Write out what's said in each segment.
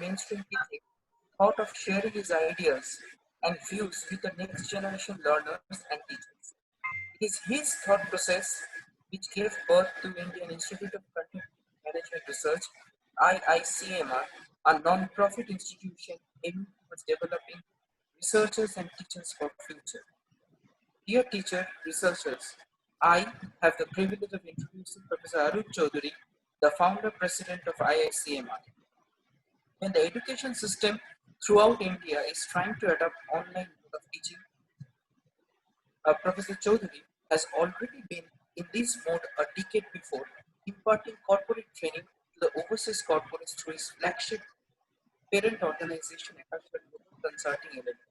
mainstream teaching, thought of sharing his ideas and views with the next generation learners and teachers. It is his thought process which gave birth to Indian Institute of Content Management Research, IICMR, a non-profit institution aiming towards developing researchers and teachers for the future. Dear teacher, researchers, I have the privilege of introducing Professor Arup Chouduri, the founder president of IICMR. When the education system throughout India is trying to adopt online mode of teaching, Professor Choudhury has already been in this mode a decade before, imparting corporate training to the overseas corporates through his flagship parent organization, Untitled Consulting LLP.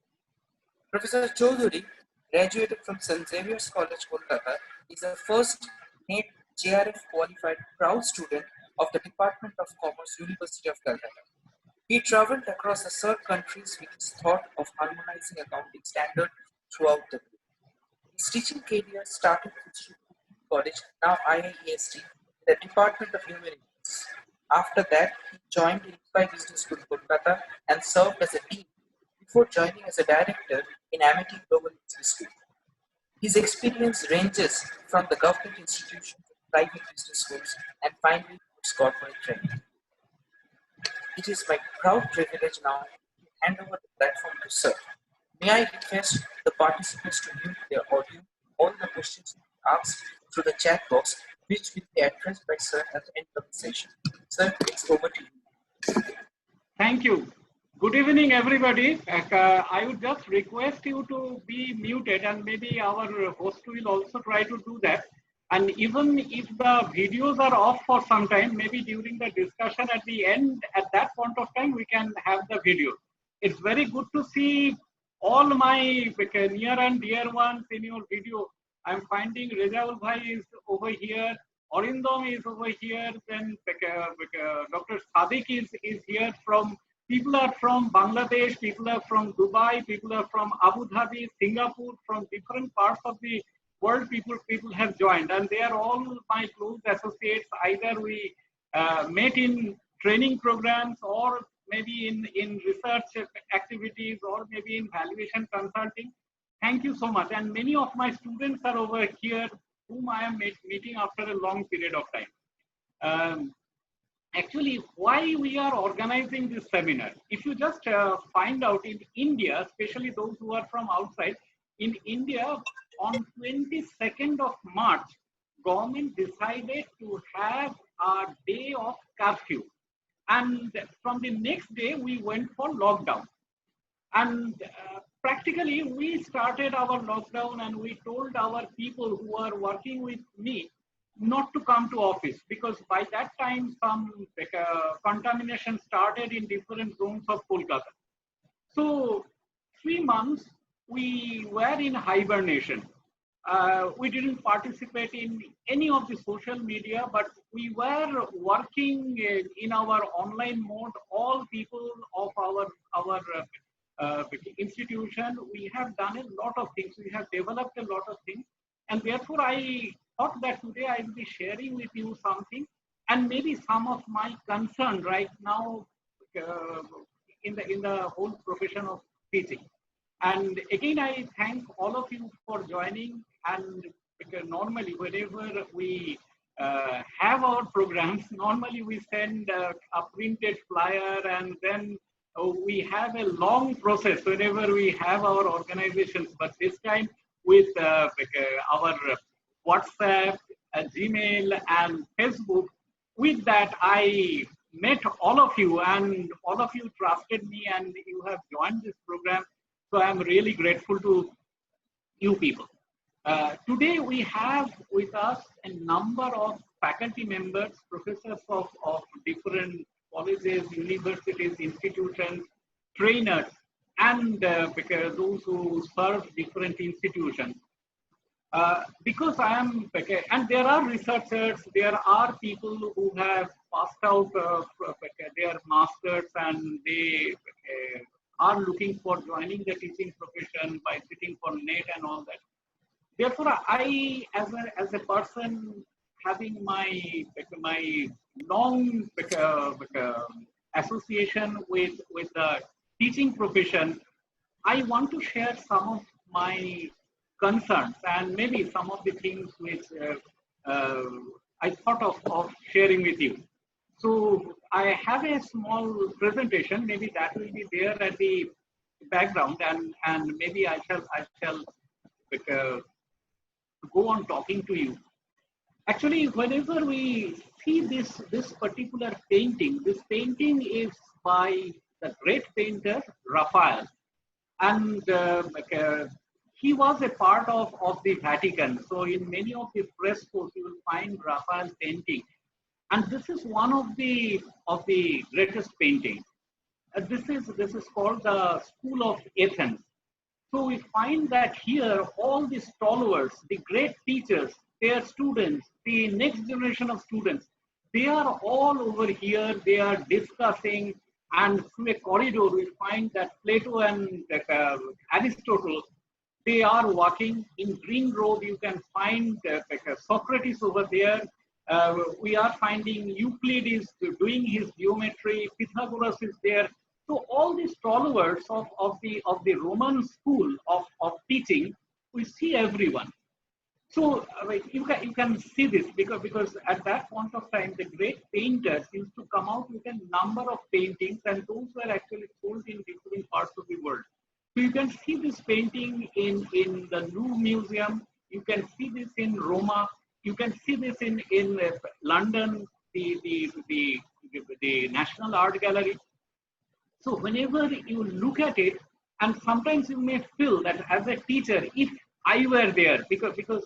Professor Choudhury graduated from St. Xavier's College, Kolkata, is the first NET JRF qualified proud student of the Department of Commerce, University of Calcutta. He traveled across the third countries with his thought of harmonizing accounting standards throughout the group. His teaching career started with College, now IIEST, the Department of Humanities. After that, he joined INSPIRE Business School, Kolkata, and served as a dean before joining as a director in Amity Global Business School. His experience ranges from the government institutions to private business schools and finally towards corporate training. It is my proud privilege now to hand over the platform to Sir. May I request the participants to mute their audio, all the questions asked through the chat box, which will be addressed by Sir at the end of the session. Sir, it's over to you. Thank you. Good evening, everybody. I would just request you to be muted, and maybe our host will also try to do that. And even if the videos are off for some time, maybe during the discussion at the end, at that point of time, we can have the video. It's very good to see all my near and dear ones in your video. I'm finding Rezaul Bhai is over here, Arindam is over here, then Dr. Sadiq is here from. People are from Bangladesh, people are from Dubai, people are from Abu Dhabi, Singapore, from different parts of the world. People have joined, and they are all my close associates. Either we met in training programs, or maybe in research activities, or maybe in valuation consulting. Thank you so much. And many of my students are over here, whom I am meeting after a long period of time. Actually, why we are organizing this seminar? If you just find out in India, especially those who are from outside, in India, on 22nd of March, government decided to have a day of curfew. And from the next day, we went for lockdown. And practically, we started our lockdown, and we told our people who are working with me not to come to office, because by that time some contamination started in different zones of Kolkata. So 3 months we were in hibernation. We didn't participate in any of the social media, but we were working in our online mode. All people of our institution, we have done a lot of things. We have developed a lot of things, and therefore I thought that today I will be sharing with you something, and maybe some of my concern right now in the whole profession of teaching. And again, I thank all of you for joining. And because normally, whenever we have our programs, normally we send a printed flyer, and then we have a long process whenever we have our organizations. But this time, with our WhatsApp, Gmail, and Facebook, with that, I met all of you, and all of you trusted me, and you have joined this program. So I'm really grateful to you people. Today we have with us a number of faculty members, professors of different colleges, universities, institutions, trainers, and because those who serve different institutions. Because I am, and there are researchers, there are people who have passed out their masters, and they are looking for joining the teaching profession by sitting for NET and all that. Therefore, I, as a person having my long association with the teaching profession, I want to share some of my concerns and maybe some of the things which I thought of sharing with you. So I have a small presentation, maybe that will be there at the background, and maybe I shall uh, go on talking to you. Actually, whenever we see this particular painting, this painting is by the great painter Raphael, and he was a part of the Vatican. So in many of the frescoes, you will find Raphael painting, and this is one of the greatest paintings. This is called the School of Athens. So we find that here all the stalwarts, the great teachers, their students, the next generation of students, they are all over here. They are discussing, and through a corridor we find that Plato and Aristotle, they are walking in green road. You can find Socrates over there. We are finding Euclid is doing his geometry. Pythagoras is there. So all these followers of the Roman school of teaching, we see everyone. So you can see this because at that point of time the great painters used to come out with a number of paintings, and those were actually sold in different parts of the world. So you can see this painting in the Louvre Museum. You can see this in Roma. You can see this in London, the National Art Gallery. So whenever you look at it, and sometimes you may feel that as a teacher, if I were there, because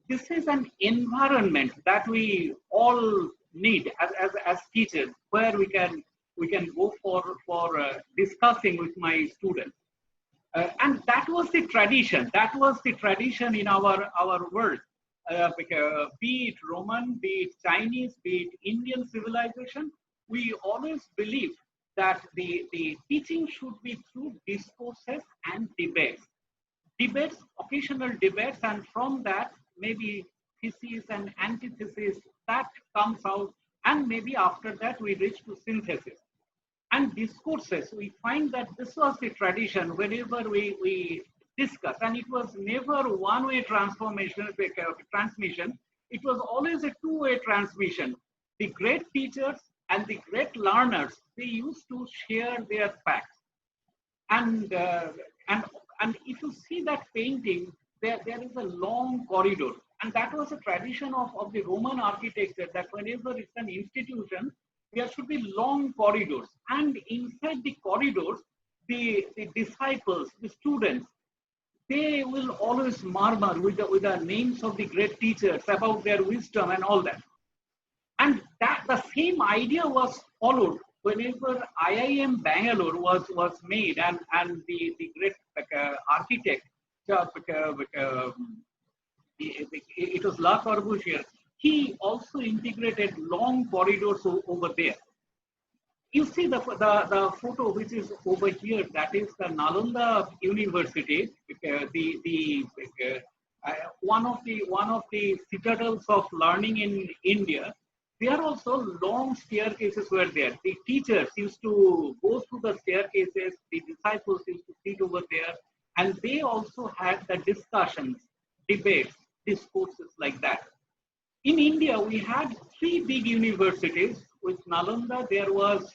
this is an environment that we all need as teachers, where we can go for discussing with my students. And that was the tradition. That was the tradition in our world. Be it Roman, be it Chinese, be it Indian civilization, we always believed that the teaching should be through discourses and debates. Debates, occasional debates, and from that, maybe thesis and antithesis, that comes out, and maybe after that we reach to synthesis. And discourses, we find that this was the tradition whenever we discuss, and it was never one-way transmission, it was always a two-way transmission. The great teachers and the great learners, they used to share their facts. And if you see that painting, there is a long corridor. And that was a tradition of the Roman architecture, that whenever it's an institution, there should be long corridors. And inside the corridors, the disciples, the students, they will always murmur with the names of the great teachers about their wisdom and all that. And that the same idea was followed whenever IIM Bangalore was made, and the great architect, it was Le Corbusier, he also integrated long corridors over there. You see the photo which is over here, that is the Nalanda University, one of the citadels of learning in India. There also long staircases were there. The teachers used to go through the staircases, the disciples used to sit over there, and they also had the discussions, debates, discourses like that. In India, we had three big universities. With Nalanda, there was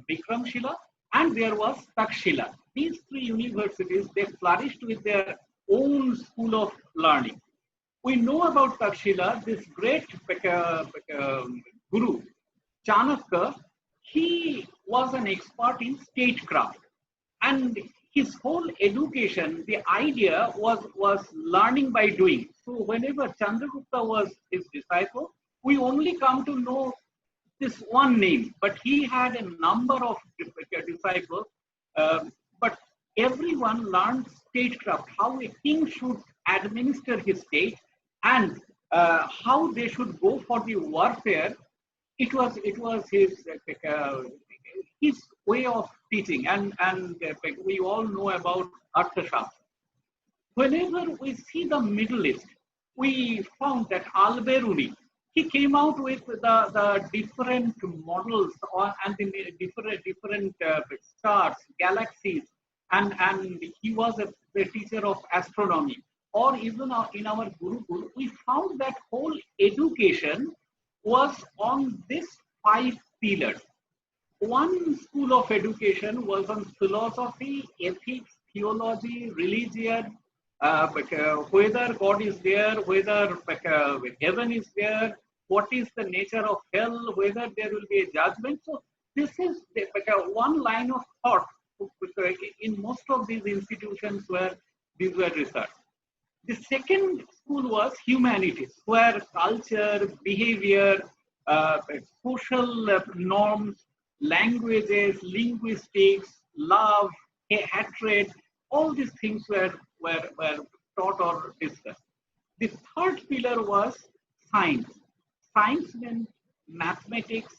Bikramshila and there was Takshila. These three universities, they flourished with their own school of learning. We know about Takshila, this great guru, Chanakya. He was an expert in statecraft, and his whole education, the idea was learning by doing. So whenever Chandragupta was his disciple, we only come to know this one name, but he had a number of disciples. But everyone learned statecraft, how a king should administer his state, and how they should go for the warfare. It was his way of teaching, and we all know about Arthashastra. Whenever we see the Middle East, we found that Al-Biruni, he came out with the different models and the different stars, galaxies, and he was a teacher of astronomy. Or even in our Gurukul, we found that whole education was on this 5 pillars. One school of education was on philosophy, ethics, theology, religion, whether God is there, whether heaven is there, what is the nature of hell, whether there will be a judgment. So this is one line of thought in most of these institutions where these were researched. The second school was humanities, where culture, behavior, social norms, languages, linguistics, love, hatred, all these things were taught or discussed. The third pillar was science. Science meant mathematics,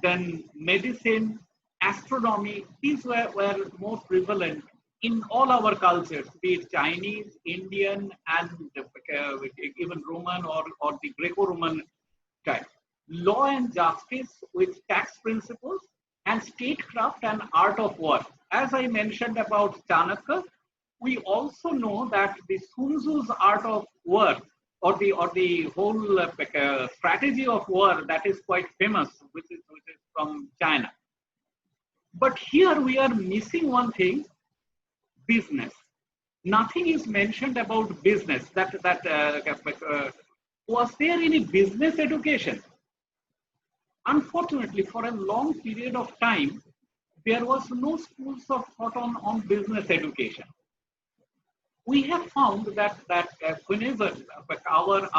then medicine, astronomy. These were more prevalent in all our cultures, be it Chinese, Indian, and even Roman or the Greco-Roman type. Law and justice with tax principles, and statecraft and art of war. As I mentioned about Chanakya, we also know that the Sun Tzu's art of war, or the whole strategy of war, that is quite famous, which is from China. But here we are missing one thing: business. Nothing is mentioned about business. Was there any business education? Unfortunately, for a long period of time, there was no schools of thought on business education. We have found that whenever our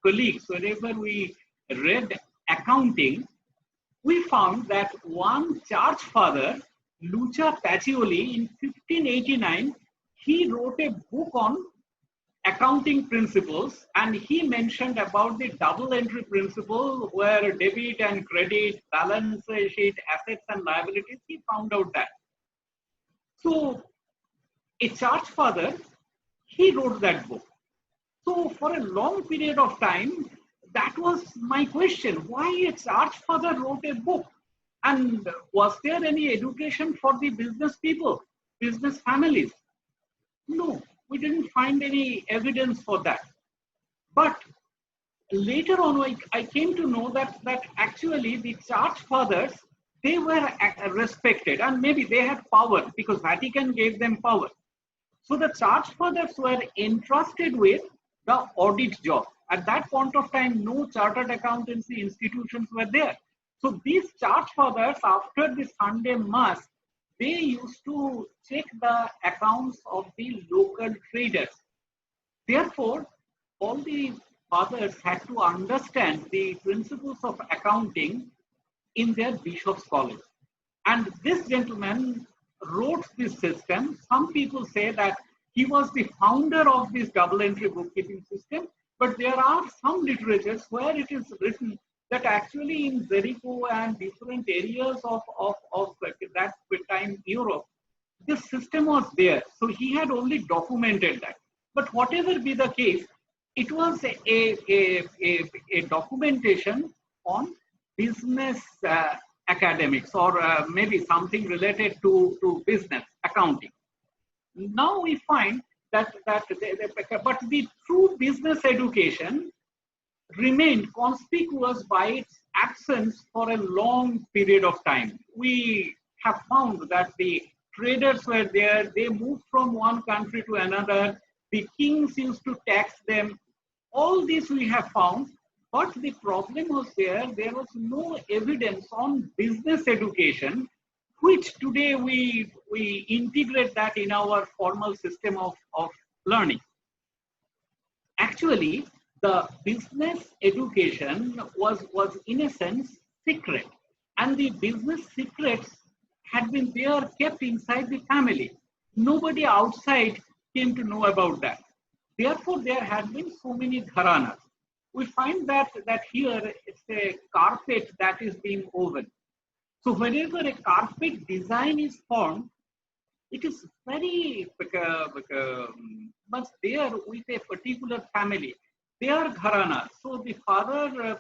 colleagues, whenever we read accounting, we found that one church father, Lucia Pacioli, in 1589, he wrote a book on accounting principles, and he mentioned about the double entry principle, where debit and credit, balance sheet, assets and liabilities, he found out that. So a church father, he wrote that book. So for a long period of time, that was my question: why a church father wrote a book? And was there any education for the business people, business families? No, we didn't find any evidence for that. But later on, I came to know that actually the church fathers, they were respected, and maybe they had power because Vatican gave them power. So the church fathers were entrusted with the audit job. At that point of time, no chartered accountancy institutions were there. So these church fathers, after the Sunday Mass, they used to check the accounts of the local traders. Therefore, all the fathers had to understand the principles of accounting in their bishop's college. And this gentleman wrote this system. Some people say that he was the founder of this double entry bookkeeping system, but there are some literatures where it is written that actually in Jericho and different areas of that time Europe, this system was there. So he had only documented that. But whatever be the case, it was a documentation on business academics, or maybe something related to business accounting. Now we find that but the true business education remained conspicuous by its absence for a long period of time. We have found that the traders were there, they moved from one country to another, the kings used to tax them. All this we have found, but the problem was there was no evidence on business education, which today we integrate that in our formal system of learning. Actually, the business education was in a sense secret, and the business secrets had been there, kept inside the family. Nobody outside came to know about that. Therefore, there had been so many gharanas. We find that here it's a carpet that is being woven. So whenever a carpet design is formed, it is very much there with a particular family. They are gharana. So the father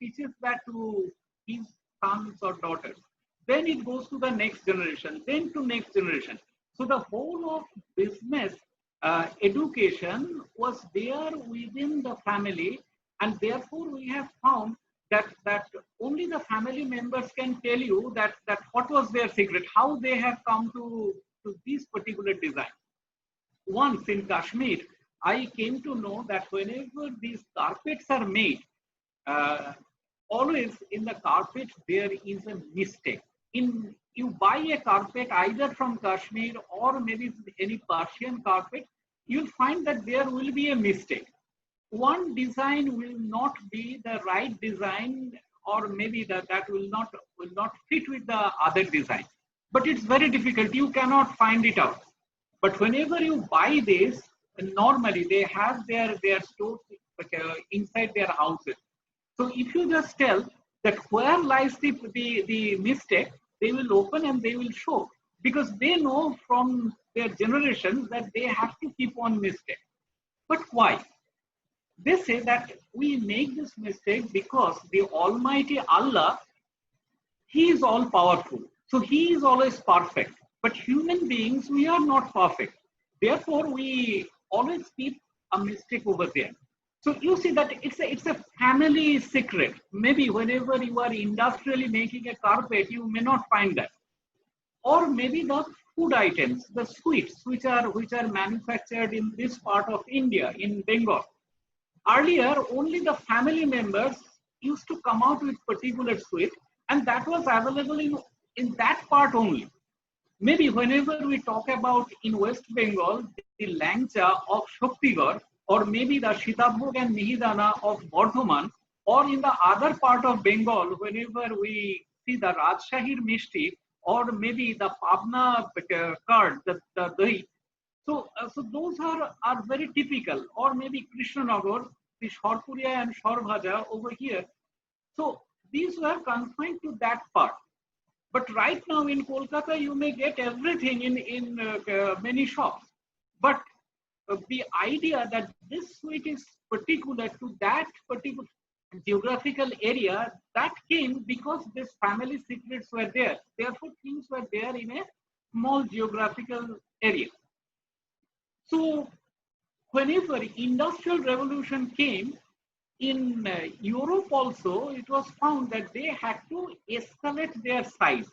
teaches that to his sons or daughters. Then it goes to the next generation, then to next generation. So the whole of business education was there within the family, and therefore we have found that only the family members can tell you that what was their secret, how they have come to this particular design. Once in Kashmir, I came to know that whenever these carpets are made, uh, always in the carpet there is a mistake. In you buy a carpet either from Kashmir or maybe any Persian carpet, you'll find that there will be a mistake. One design will not be the right design, or maybe that will not fit with the other design. But it's very difficult. You cannot find it out. But whenever you buy this, normally they have their stores inside their houses. So if you just tell that where lies the mistake, they will open and they will show, because they know from their generations that they have to keep on mistake. But why? They say that we make this mistake because the Almighty Allah, He is all powerful. So He is always perfect. But human beings, we are not perfect. Therefore, we always keep a mistake over there. So you see that it's a family secret. Maybe whenever you are industrially making a carpet, you may not find that. Or maybe the food items, the sweets which are manufactured in this part of India, in Bengal. Earlier, only the family members used to come out with particular sweet, and that was available in that part only. Maybe whenever we talk about in West Bengal, the Langcha of Shaktigarh, or maybe the Sitabhog and Mihidana of Bardhaman, or in the other part of Bengal, whenever we see the Rajshahir Mishti, or maybe the Pabna curd, the dahi. So those are very typical, or maybe Krishnanagar, the Shorpuria and Shorbhaja over here. So these were confined to that part. But right now in Kolkata, you may get everything in many shops. But the idea that this sweet is particular to that particular geographical area, that came because these family secrets were there. Therefore, things were there in a small geographical area. So whenever industrial revolution came in Europe also, it was found that they had to escalate their size.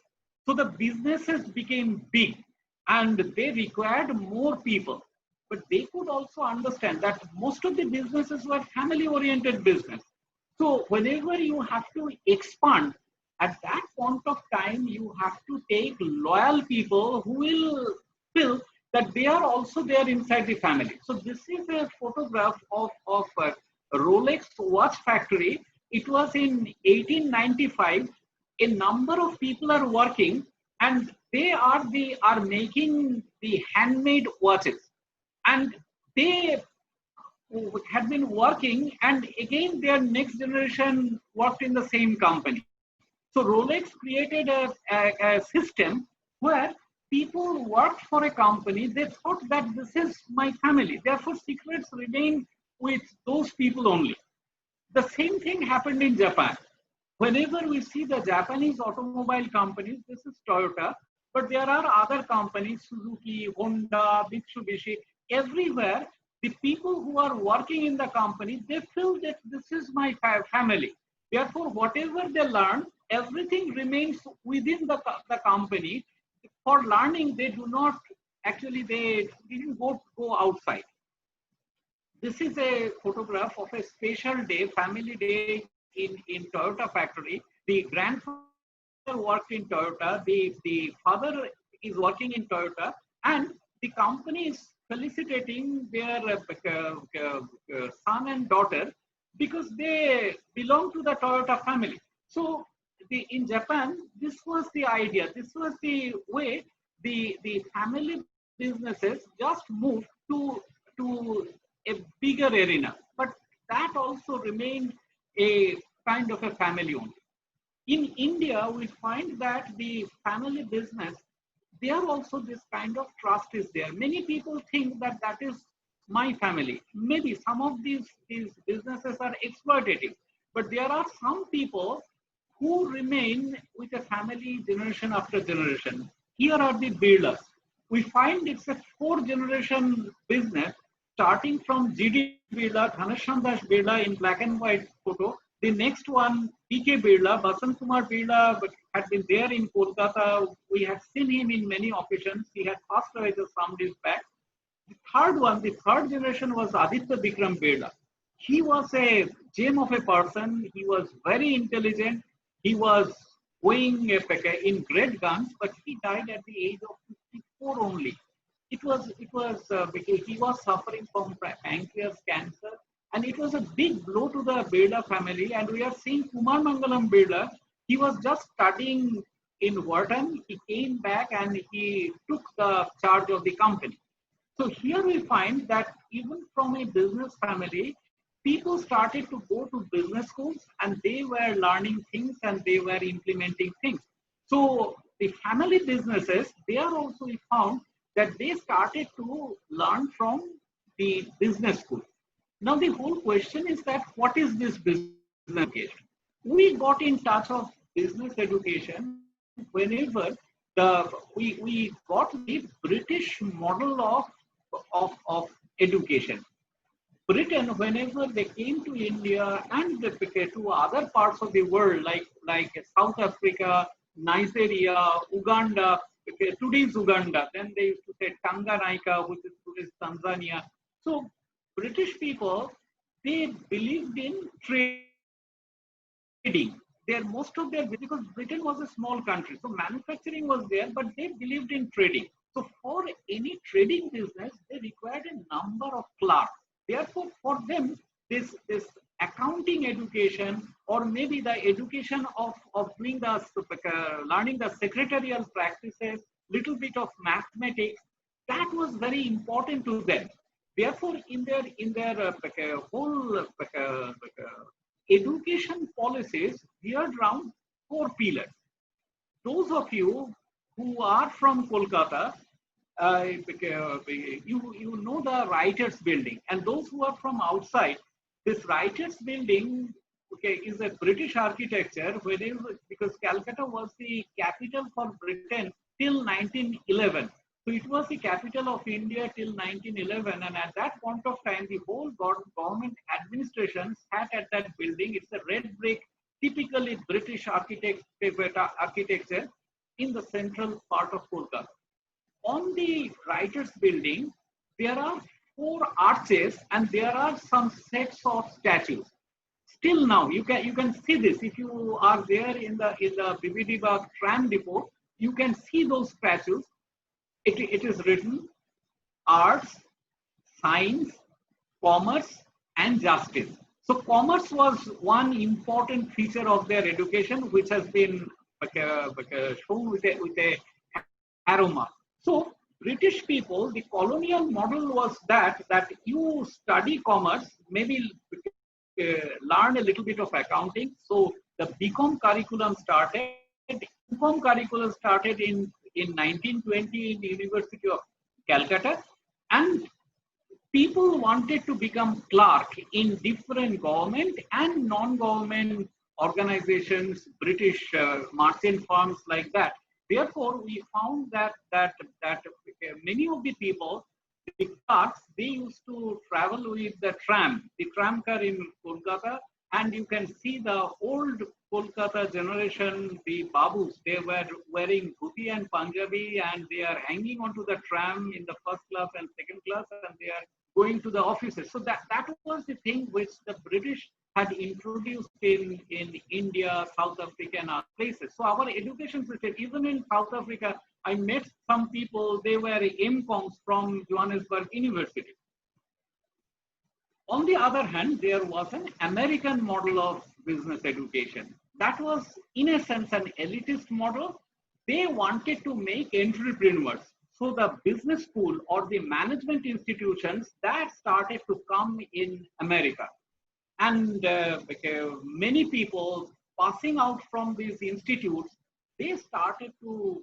So the businesses became big and they required more people. But they could also understand that most of the businesses were family oriented business. So whenever you have to expand, at that point of time, you have to take loyal people who will feel that they are also there inside the family. So this is a photograph of Rolex watch factory. It was in 1895. A number of people are working, and they are making the handmade watches, and they had been working, and again their next generation worked in the same company. So Rolex created a system where people worked for a company. They thought that this is my family. Therefore, secrets remain with those people only. The same thing happened in Japan. Whenever we see the Japanese automobile companies, this is Toyota, but there are other companies, Suzuki, Honda, Mitsubishi, everywhere. The people who are working in the company, they feel that this is my family. Therefore, whatever they learn, everything remains within the company. For learning, they do not actually, they didn't go outside. This is a photograph of a special day, family day in Toyota factory. The grandfather worked in Toyota, the father is working in Toyota, and the company is felicitating their son and daughter because they belong to the Toyota family. So in Japan, this was the idea, this was the way the family businesses just moved to a bigger arena. But that also remained a kind of a family only. In India, we find that the family business, there also this kind of trust is there. Many people think that that is my family. Maybe some of these businesses are exploitative, but there are some people who remain with a family generation after generation. Here are the builders. We find it's a four-generation business starting from GD Birla, Dhanashyam Das Birla in black and white photo. The next one, PK Birla, Basant Kumar Birla had been there in Kolkata. We had seen him in many occasions. He had passed away just some days back. The third one, the third generation was Aditya Bikram Birla. He was a gem of a person. He was very intelligent. He was going in great guns, but he died at the age of 54 only. It was because he was suffering from pancreas cancer, and it was a big blow to the Birla family. And we are seeing Kumar Mangalam Birla. He was just studying in Wharton. He came back and he took the charge of the company. So here we find that even from a business family, people started to go to business schools and they were learning things and they were implementing things. So the family businesses, they are also we found that they started to learn from the business school. Now the whole question is that what is this business education? We got in touch of business education whenever we got the British model of education. Britain, whenever they came to India and to other parts of the world, like South Africa, Nigeria, Uganda, today's Uganda, then they used to say Tanganyika, which is today's Tanzania. So British people, they believed in trading. Most of their, because Britain was a small country, so manufacturing was there, but they believed in trading. So for any trading business, they required a number of clerks. Therefore, for them, this accounting education, or maybe the education of doing the learning the secretarial practices, little bit of mathematics, that was very important to them. Therefore, in their whole education policies geared around four pillars. Those of you who are from Kolkata, you know the Writers Building, and those who are from outside, this Writers Building, is a British architecture, because Calcutta was the capital for Britain till 1911. So it was the capital of India till 1911, and at that point of time, the whole government administration sat at that building. It's a red brick, typically British architecture in the central part of Kolkata. On the Writers Building, there are four arches and there are some sets of statues. Still now, you can see this. If you are there in the BBD Bagh tram depot, you can see those statues. It is written arts, science, commerce, and justice. So commerce was one important feature of their education, which has been shown with a arrow mark. So British people, the colonial model was that you study commerce, maybe learn a little bit of accounting. So the BCom curriculum started. BCom curriculum started in 1920 in the University of Calcutta, and people wanted to become clerk in different government and non-government organizations, British merchant firms like that. Therefore, we found that many of the people, the clerks, they used to travel with the tram car in Kolkata, and you can see the old Kolkata generation, the babus, they were wearing dhuti and Punjabi, and they are hanging onto the tram in the first class and second class, and they are going to the offices. So that was the thing which the British had introduced in India, South Africa, and other places. So our education system, even in South Africa, I met some people, they were MComs from Johannesburg University. On the other hand, there was an American model of business education. That was, in a sense, an elitist model. They wanted to make entrepreneurs. So the business school or the management institutions that started to come in America. And many people passing out from these institutes, they started to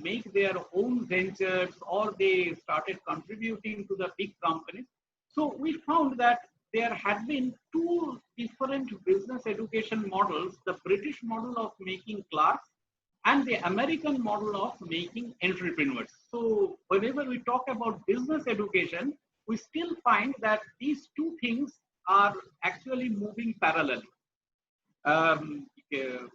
make their own ventures, or they started contributing to the big companies. So we found that there had been two different business education models, the British model of making clerks and the American model of making entrepreneurs. So whenever we talk about business education, we still find that these two things are actually moving parallel. Um, uh,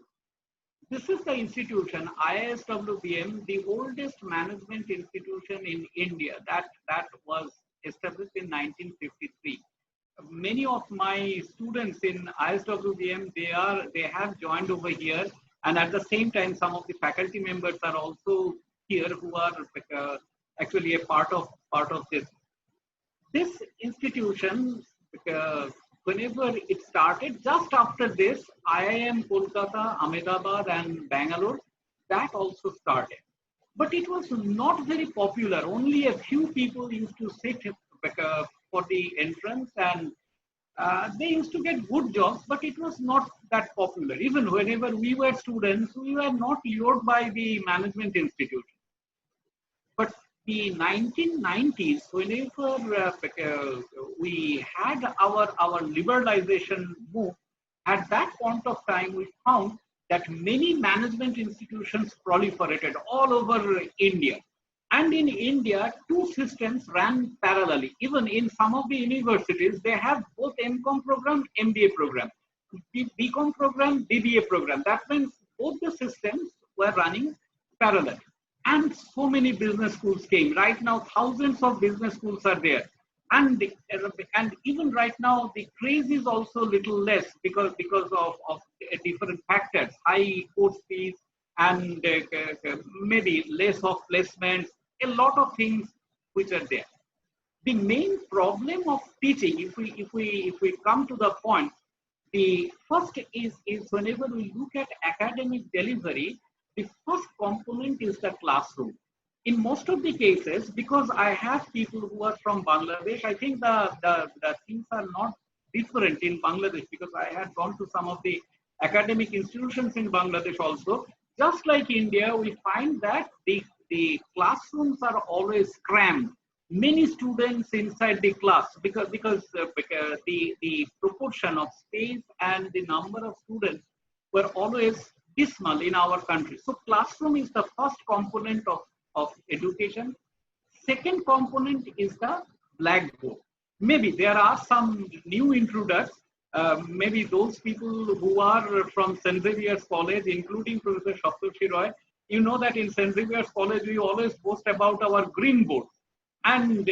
this is the institution, IISWBM, the oldest management institution in India that was established in 1953. Many of my students in ISWBM, they have joined over here, and at the same time, some of the faculty members are also here who are actually a part of this. This institution, whenever it started, just after this, IIM Kolkata, Ahmedabad, and Bangalore, that also started. But it was not very popular. Only a few people used to sit for the entrance, and they used to get good jobs, but it was not that popular. Even whenever we were students, we were not lured by the management institution. But the 1990s, whenever we had our liberalization move, at that point of time, we found that many management institutions proliferated all over India. And in India, two systems ran parallelly. Even in some of the universities, they have both MCOM program, MBA program, BCom program, BBA program. That means both the systems were running parallel. And so many business schools came. Right now, thousands of business schools are there. And even right now, the craze is also little less because of different factors, high course fees, and maybe less of placements, a lot of things which are there. The main problem of teaching, if we come to the point, the first is whenever we look at academic delivery, the first component is the classroom. In most of the cases, because I have people who are from Bangladesh, I think the things are not different in Bangladesh because I had gone to some of the academic institutions in Bangladesh also. Just like India, we find that the classrooms are always crammed. Many students inside the class because the proportion of space and the number of students were always dismal in our country. So classroom is the first component of education. Second component is the blackboard. Maybe there are some new intruders, maybe those people who are from St. Xavier's College, including Professor Saptarshi Roy. You know that in St. Xavier's College, we always boast about our green board. And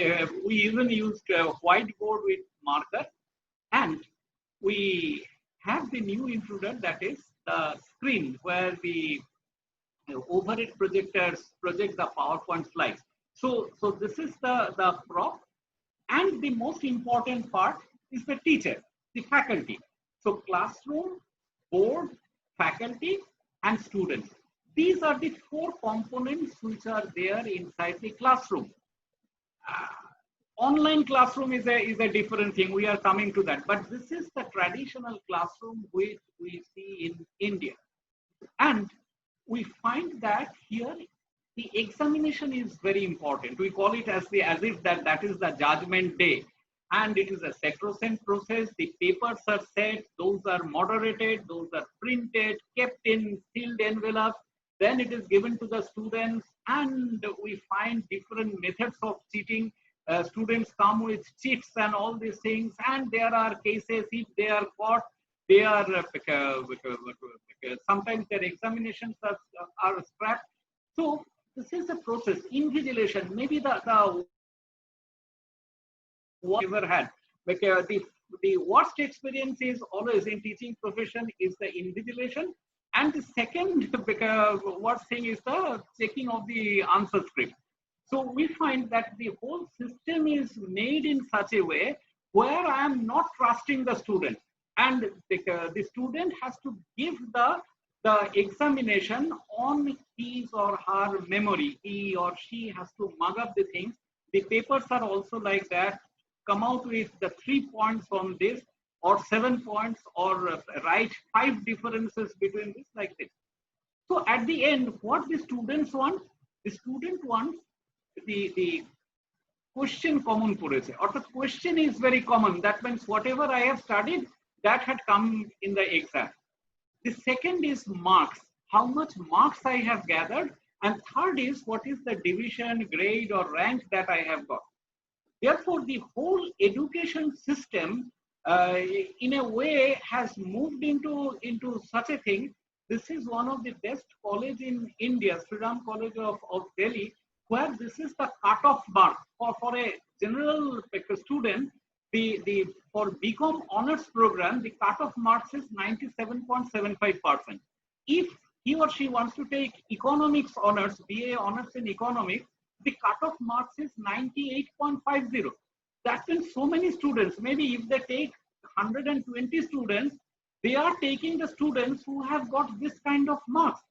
we even used whiteboard with marker. And we have the new intruder, that is the screen where the overhead projectors project the PowerPoint slides. So this is the prof. And the most important part is the teacher, the faculty. So classroom, board, faculty, and students. These are the four components which are there inside the classroom. Online classroom is a different thing. We are coming to that. But this is the traditional classroom which we see in India. And we find that here the examination is very important. We call it as if that is the judgment day. And it is a sacrosanct process. The papers are set, those are moderated, those are printed, kept in sealed envelopes. Then it is given to the students, and we find different methods of cheating. Students come with cheats and all these things, and there are cases, if they are caught, they are sometimes their examinations are scrapped. So this is a process. Invigilation, maybe the what ever had. The worst experience is always in teaching profession is the invigilation, and the second worst thing is the checking of the answer script. So we find that the whole system is made in such a way where I am not trusting the student, and the student has to give the examination on his or her memory. He or she has to mug up the things. The papers are also like that. Come out with the 3 points on this, or 7 points, or write 5 differences between this, like this. So at the end, what the students want? The student wants the question common পড়েছে অর্থাৎ question is very common, that means whatever I have studied that had come in the exam. The second is marks, how much marks I have gathered, and third is what is the division, grade or rank that I have got. Therefore, the whole education system in a way has moved into such a thing. This is one of the best college in India, Sriram College of Delhi, where this is the cut-off mark for a general student. The for BCom honors program, the cut-off marks is 97.75%. If he or she wants to take economics honors, BA honors in economics, the cut-off marks is 98.50. That means so many students, maybe if they take 120 students, they are taking the students who have got this kind of marks.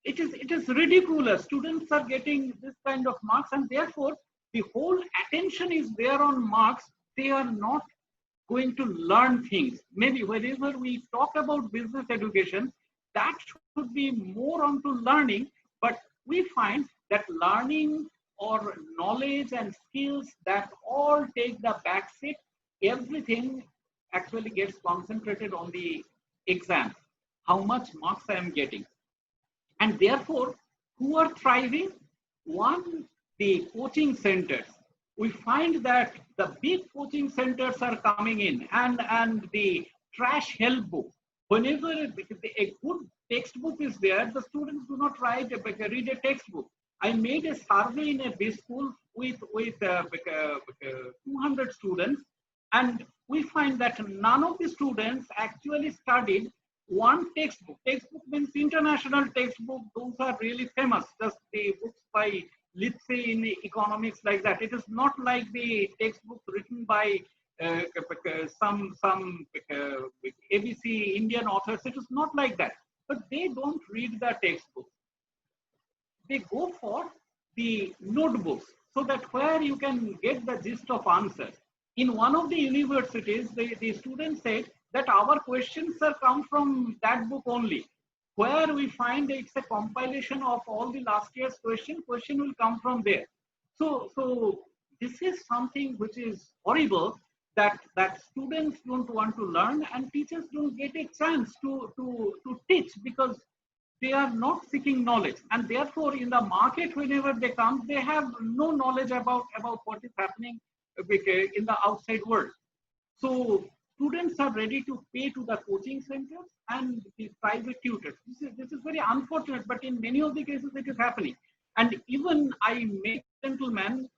It is ridiculous. Students are getting this kind of marks, and therefore the whole attention is there on marks. They are not going to learn things. Maybe whenever we talk about business education, that should be more onto learning, but we find that learning or knowledge and skills, that all take the back seat. Everything actually gets concentrated on the exam, how much marks I am getting. And therefore, who are thriving? One, the coaching centers. We find that the big coaching centers are coming in, and the trash help book. Whenever a good textbook is there, the students do not read a textbook. I made a survey in a B school with 200 students, and we find that none of the students actually studied one textbook. Textbook means international textbook. Those are really famous, just the books by Lipsey in economics, like that. It is not like the textbook written by some ABC Indian authors. It is not like that. But they don't read the textbook. They go for the notebooks, so that where you can get the gist of answers. In one of the universities, the students said that our questions are come from that book only, where we find it's a compilation of all the last year's question will come from there. So this is something which is horrible, that students don't want to learn, and teachers don't get a chance to teach, because they are not seeking knowledge. And therefore, in the market, whenever they come, they have no knowledge about what is happening in the outside world. So students are ready to pay to the coaching centers and the private tutors. This is very unfortunate, but in many of the cases it is happening. And even I met a gentleman,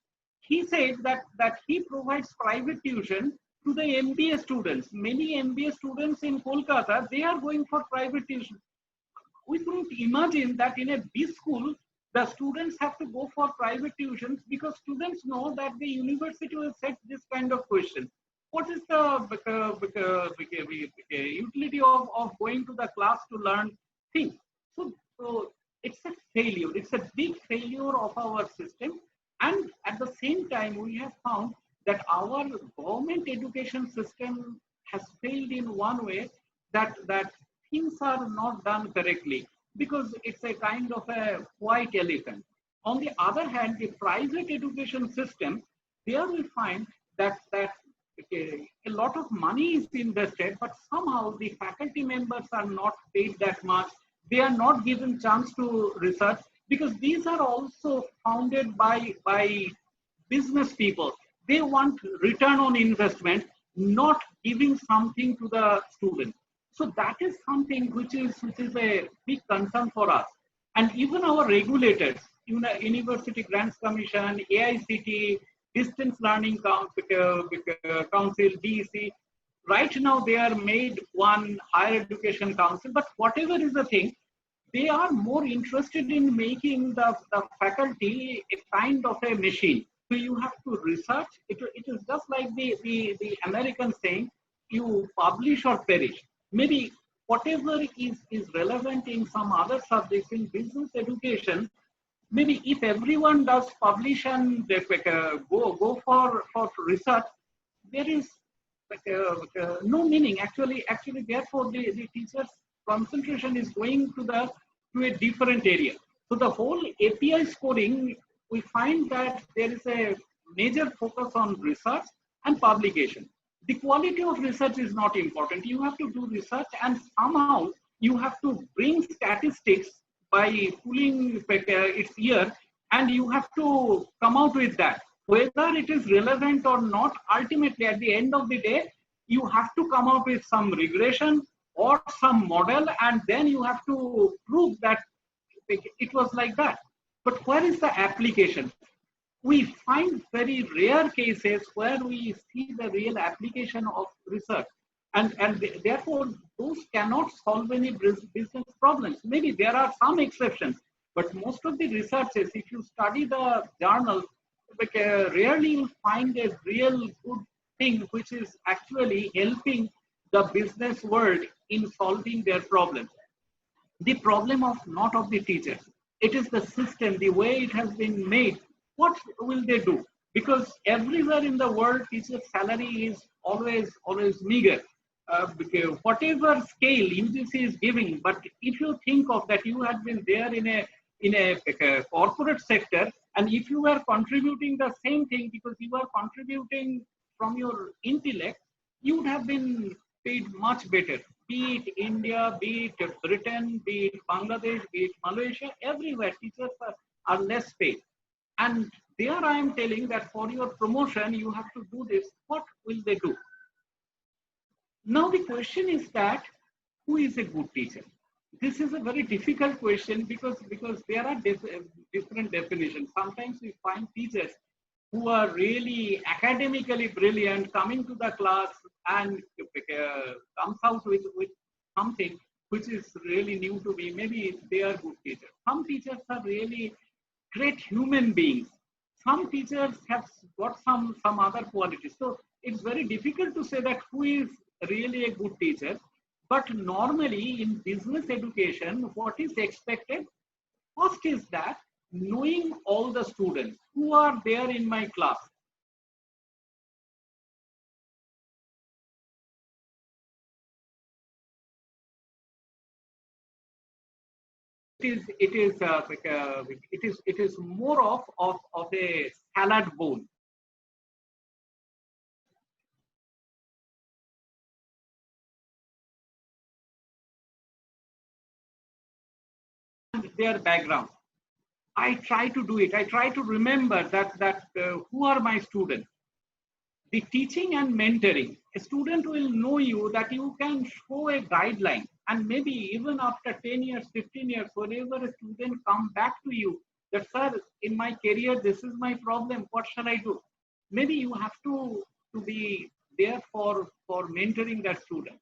he said that he provides private tuition to the MBA students. Many MBA students in Kolkata, they are going for private tuition. We couldn't imagine that in a B school, the students have to go for private tuitions, because students know that the university will set this kind of question. What is the utility of going to the class to learn things? So it's a failure. It's a big failure of our system. And at the same time, we have found that our government education system has failed in one way, that things are not done correctly, because it's a kind of a white elephant. On the other hand, the private education system, there we find that a lot of money is invested, but somehow the faculty members are not paid that much. They are not given chance to research, because these are also founded by business people. They want return on investment, not giving something to the student. So that is something which is a big concern for us. And even our regulators, University Grants Commission, AICT, Distance Learning Council, DEC, right now they are made one higher education council, but whatever is the thing, they are more interested in making the faculty a kind of a machine. So you have to research. It is just like the American saying, you publish or perish. Maybe whatever is relevant in some other subjects in business education, maybe if everyone does publish and go for research, there is no meaning. Actually, therefore, the teachers' concentration is going to a different area. So the whole API scoring, we find that there is a major focus on research and publication. The quality of research is not important. You have to do research and somehow you have to bring statistics by pulling its ear, and you have to come out with that. Whether it is relevant or not, ultimately at the end of the day, you have to come out with some regression or some model, and then you have to prove that it was like that. But where is the application? We find very rare cases where we see the real application of research. And therefore, those cannot solve any business problems. Maybe there are some exceptions, but most of the researches, if you study the journals, rarely you find a real good thing which is actually helping the business world in solving their problems. The problem of not of the teachers. It is the system, the way it has been made. What will they do? Because everywhere in the world, teacher salary is always meager. Whatever scale UGC is giving, but if you think of that, you have been there in a corporate sector, and if you are contributing the same thing because you are contributing from your intellect, you would have been paid much better. Be it India, be it Britain, be it Bangladesh, be it Malaysia, everywhere teachers are less paid. And there I am telling that for your promotion, you have to do this. What will they do? Now the question is that, who is a good teacher? This is a very difficult question because there are different definitions. Sometimes we find teachers who are really academically brilliant coming to the class and comes out with something which is really new to me. Maybe they are good teachers. Some teachers are really great human beings. Some teachers have got some other qualities. So it's very difficult to say that who is really a good teacher. But normally in business education, what is expected? First is that knowing all the students who are there in my class. It is more of a salad bowl. Their background. I try to do it. I try to remember that who are my students. The teaching and mentoring. A student will know you that you can show a guideline, and maybe even after 10 years, 15 years, whenever a student come back to you, that sir, in my career, this is my problem. What shall I do? Maybe you have to be there for mentoring that student.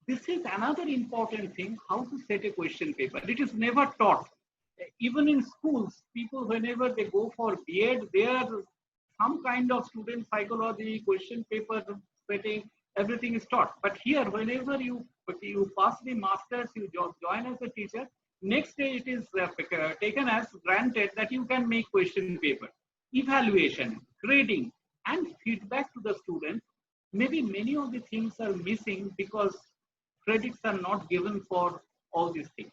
This is another important thing, how to set a question paper. It is never taught. Even in schools, people, whenever they go for B.Ed, there some kind of student psychology, question paper setting, everything is taught. But here, whenever you pass the masters, you join as a teacher, next day it is taken as granted that you can make question paper. Evaluation, grading, and feedback to the students. Maybe many of the things are missing because credits are not given for all these things.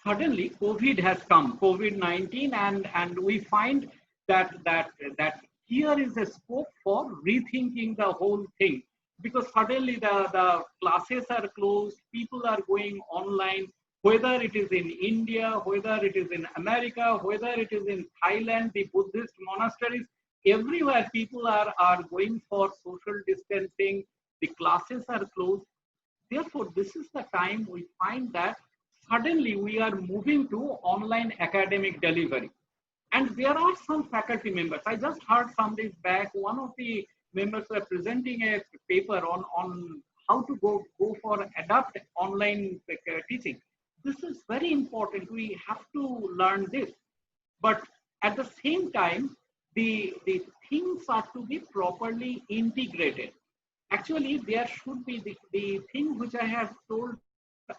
Suddenly, COVID has come, COVID-19, and we find that here is a scope for rethinking the whole thing, because suddenly the classes are closed, people are going online, whether it is in India, whether it is in America, whether it is in Thailand, the Buddhist monasteries, everywhere people are going for social distancing, the classes are closed. Therefore, this is the time we find that suddenly we are moving to online academic delivery. And there are some faculty members. I just heard some days back, one of the members were presenting a paper on how to go for adapt online teaching. This is very important. We have to learn this. But at the same time, the things are to be properly integrated. Actually, there should be the thing which I have told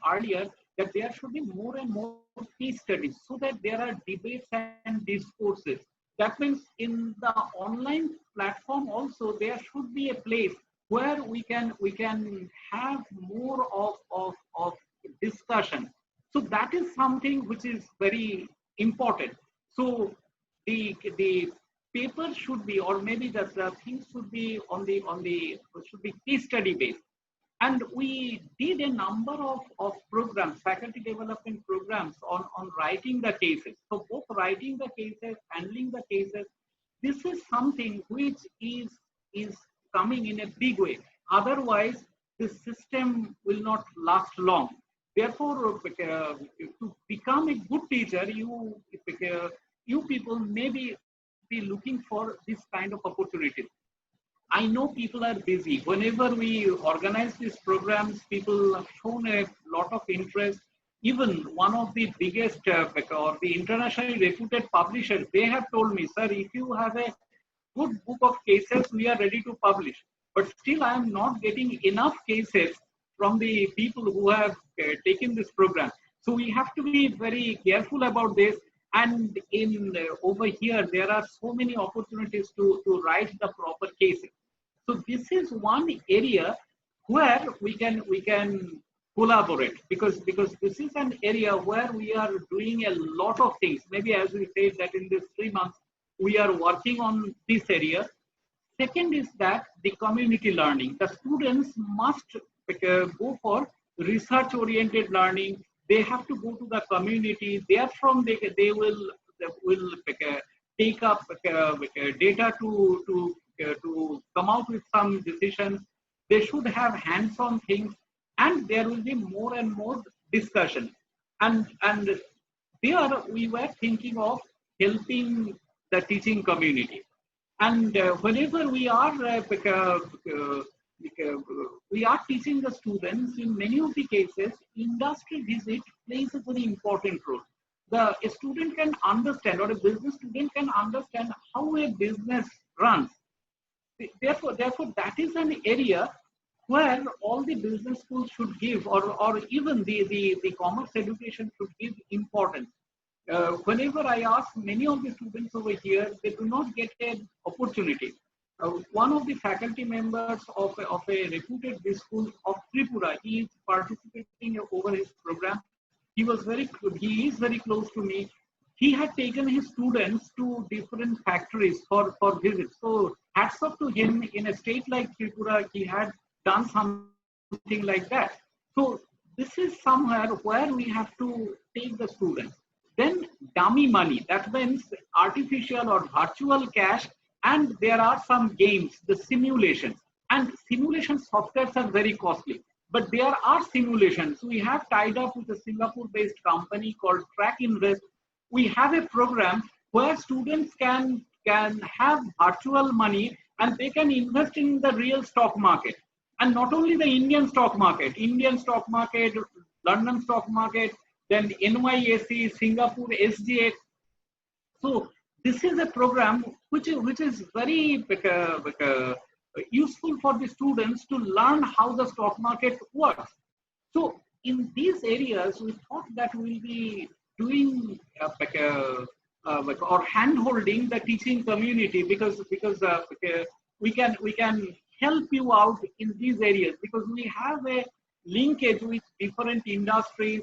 earlier, that there should be more and more case studies so that there are debates and discourses. That means in the online platform also there should be a place where we can have more of discussion. So that is something which is very important. So the paper should be, or maybe the things should be should be case study based. And we did a number of programs, faculty development programs on writing the cases. So both writing the cases, handling the cases, this is something which is coming in a big way. Otherwise, the system will not last long. Therefore, to become a good teacher, you people maybe be looking for this kind of opportunities. I know people are busy. Whenever we organize these programs, people have shown a lot of interest. Even one of the biggest or the internationally reputed publishers, they have told me, sir, if you have a good book of cases, we are ready to publish. But still, I am not getting enough cases from the people who have taken this program. So we have to be very careful about this. And in over here, there are so many opportunities to write the proper cases. So this is one area where we can collaborate, because this is an area where we are doing a lot of things. Maybe as we said that in these 3 months we are working on this area. Second is that the community learning. The students must go for research-oriented learning. They have to go to the community. Therefrom, they will take up data to come out with some decisions. They should have hands-on things, and there will be more and more discussion. And there we were thinking of helping the teaching community. And whenever we are teaching the students, in many of the cases, industry visit plays a very important role. A student can understand, or a business student can understand how a business runs. Therefore, that is an area where all the business schools should give, or even the commerce education should give importance. Whenever I ask many of the students over here, they do not get an opportunity. One of the faculty members of a reputed school of Tripura, he is participating over his program. He is very close to me. He had taken his students to different factories for visits. So hats off to him. In a state like Tripura, he had done something like that. So this is somewhere where we have to take the students. Then dummy money, that means artificial or virtual cash, and there are some games, the simulations. And simulation softwares are very costly, but there are simulations. We have tied up with a Singapore-based company called Track Invest. We have a program where students can have virtual money and they can invest in the real stock market. And not only the Indian stock market, London stock market, then NYSE, Singapore, SGX. So this is a program which is very useful for the students to learn how the stock market works. So in these areas, we thought that we'll be doing or hand-holding the teaching community, because we can help you out in these areas, because we have a linkage with different industries.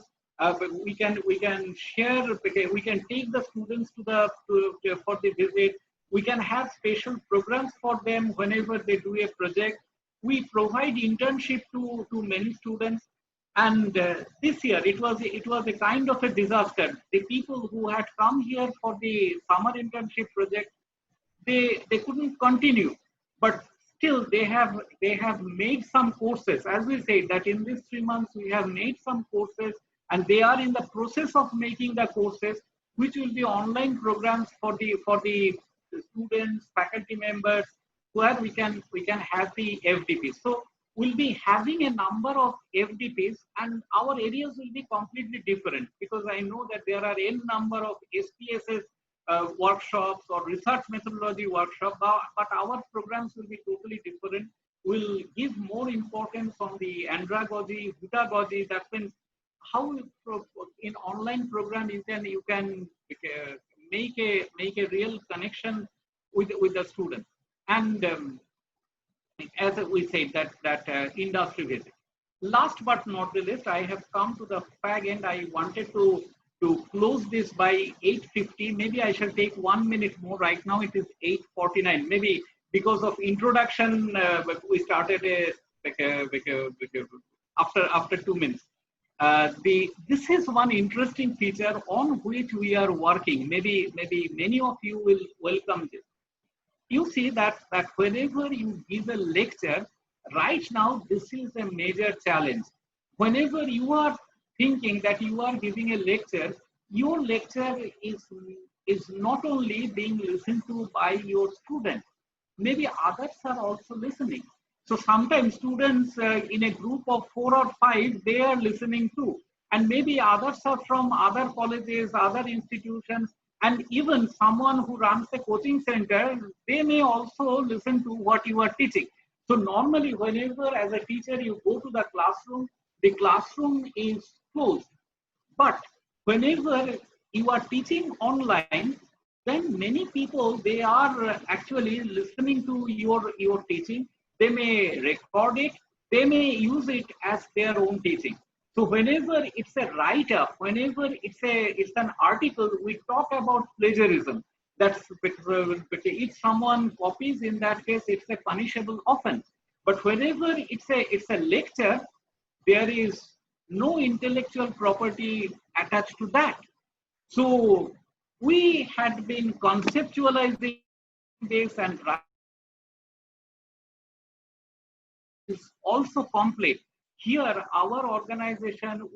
We can share. We can take the students for the visit. We can have special programs for them whenever they do a project. We provide internship to many students. And this year it was a kind of a disaster. The people who had come here for the summer internship project, they couldn't continue, but still they have made some courses. As we said that in these 3 months we have made some courses, and they are in the process of making the courses, which will be online programs for the students, faculty members, where we can have the FDPs. So we'll be having a number of FDPs, and our areas will be completely different, because I know that there are n number of SPSS workshops or research methodology workshops, but our programs will be totally different. We'll give more importance on the andragogy, pedagogy. That means how in online program you can make a real connection with the students. And as we said, that industry visit. Last but not the least, I have come to the fag end. I wanted to to close this by 8:50. Maybe I shall take 1 minute more. Right now it is 8:49. Maybe because of introduction, we started after 2 minutes. This is one interesting feature on which we are working. Maybe many of you will welcome this. You see that whenever you give a lecture, right now this is a major challenge. Whenever you are thinking that you are giving a lecture, your lecture is not only being listened to by your students, maybe others are also listening. So sometimes students in a group of 4 or 5, they are listening too. And maybe others are from other colleges, other institutions, and even someone who runs a coaching center, they may also listen to what you are teaching. So normally, whenever as a teacher you go to the classroom is closed. But whenever you are teaching online, then many people, they are actually listening to your teaching. They may record it, they may use it as their own teaching. So whenever it's a write-up, whenever it's an article, we talk about plagiarism. That's because if someone copies, in that case, it's a punishable offense. But whenever it's a lecture, there is no intellectual property attached to that. So we had been conceptualizing this, and is also complex. Here, our organization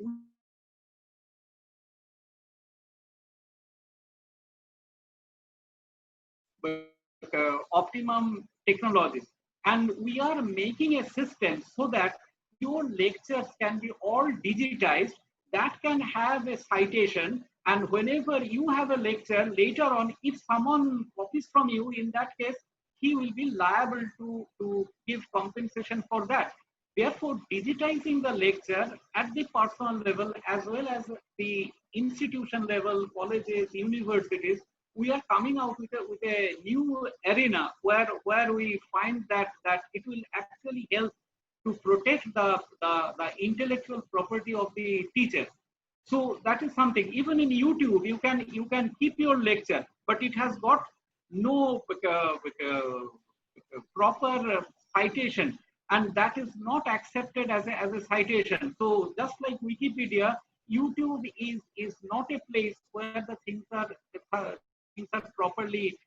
optimum technologies, and we are making a system so that your lectures can be all digitized. That can have a citation, and whenever you have a lecture later on, if someone copies from you, in that case, he will be liable to give compensation for that. Therefore, digitizing the lecture at the personal level as well as the institution level, colleges, universities, we are coming out with a new arena where we find that it will actually help to protect the intellectual property of the teacher. So that is something. Even in YouTube, you can keep your lecture, but it has got no proper citation, and that is not accepted as a citation. So just like Wikipedia, YouTube is not a place where the things are properly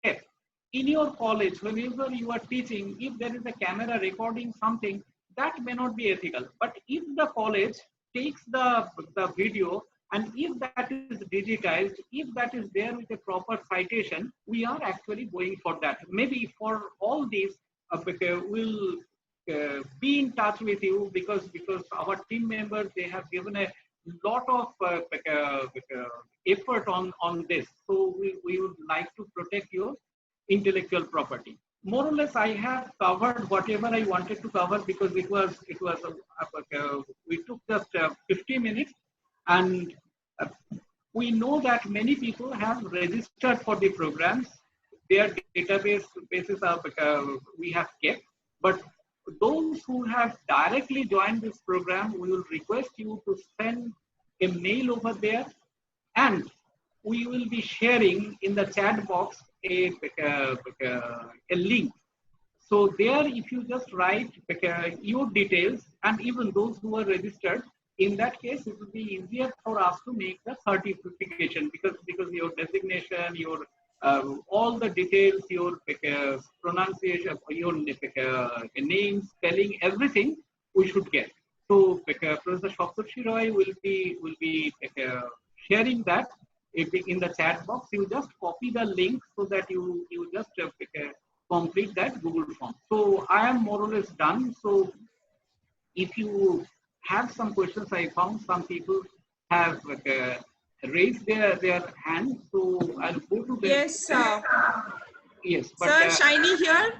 kept. In your college, whenever you are teaching, if there is a camera recording something, that may not be ethical. But if the college takes the video, and if that is digitized, if that is there with a proper citation, we are actually going for that. Maybe for all these, we'll be in touch with you, because our team members, they have given a lot of effort on this. So we would like to protect your intellectual property. More or less, I have covered whatever I wanted to cover, because we took just 50 minutes, and we know that many people have registered for the programs. Their bases are we have kept, but those who have directly joined this program, we will request you to send a mail over there, and we will be sharing in the chat box a link. So there, if you just write your details, and even those who are registered, in that case, it will be easier for us to make the certification, because your designation, your all the details, your pronunciation, your name, spelling, everything we should get. So Professor Saptarshi Roy will be sharing that in the chat box. You just copy the link so that you just complete that Google form. So I am more or less done. So if you have some questions, I found some people have raised their hand. So I'll go to them. Yes, yes. But, sir, Shiny here.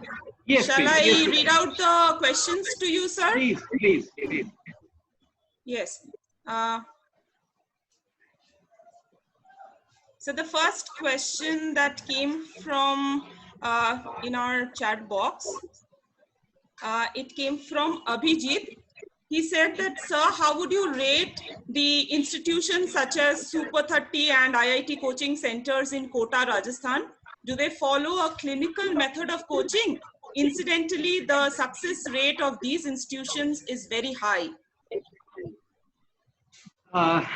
Yes, Shall please. I Yes, read out the questions to you, sir? Please. Yes. So the first question that came from in our chat box, it came from Abhijit. He said that, sir, how would you rate the institutions such as Super 30 and IIT coaching centers in Kota, Rajasthan? Do they follow a clinical method of coaching? Incidentally, the success rate of these institutions is very high.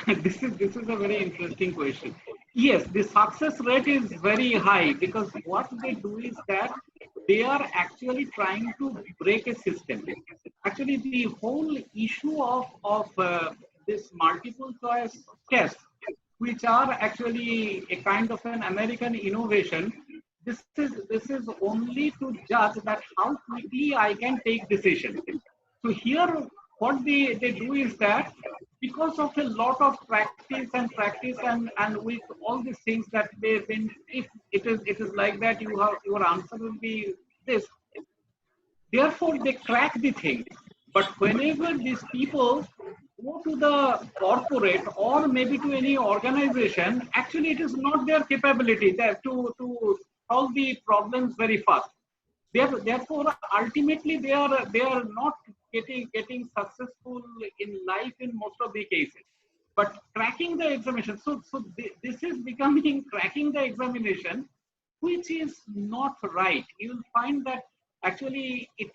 This is a very interesting question. Yes, the success rate is very high because what they do is that they are actually trying to break a system. Actually, the whole issue of this multiple choice test, which are actually a kind of an American innovation, this is only to judge that how quickly I can take decision. So here, what they do is that because of a lot of practice and with all these things that they've been, if it is like that, your answer will be this. Therefore, they crack the thing. But whenever these people go to the corporate or maybe to any organization, actually it is not their capability to solve the problems very fast. Therefore, ultimately they are not getting successful in life in most of the cases. But cracking the examination, this is becoming cracking the examination, which is not right. You will find that actually it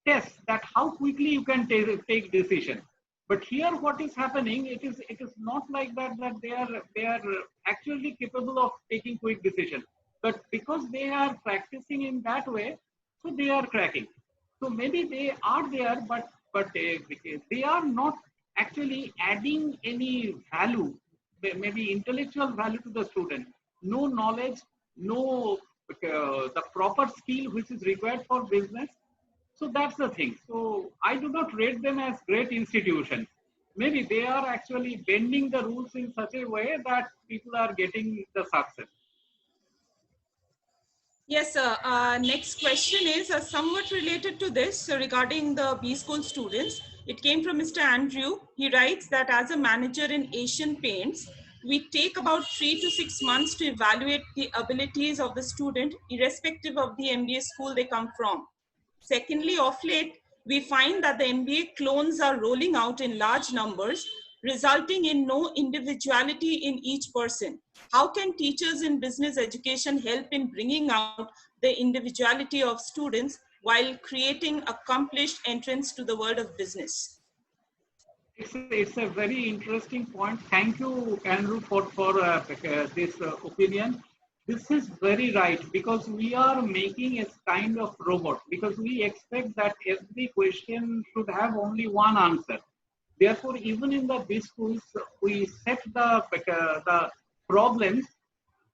tests that how quickly you can take decision. But here, what is happening? It is not like that they are actually capable of taking quick decision. But because they are practicing in that way, so they are cracking. So maybe they are there, but they are not actually adding any value, maybe intellectual value to the student. No knowledge, no the proper skill which is required for business. So that's the thing. So I do not rate them as great institutions. Maybe they are actually bending the rules in such a way that people are getting the success. Yes, sir. Next question is somewhat related to this regarding the B school students. It came from Mr. Andrew. He writes that as a manager in Asian Paints, we take about 3 to 6 months to evaluate the abilities of the student, irrespective of the MBA school they come from. Secondly, of late, we find that the MBA clones are rolling out in large numbers, resulting in no individuality in each person. How can teachers in business education help in bringing out the individuality of students while creating accomplished entrance to the world of business? It's a very interesting point. Thank you, Andrew, for this opinion. This is very right because we are making a kind of robot because we expect that every question should have only one answer. Therefore, even in the B schools, we set the problems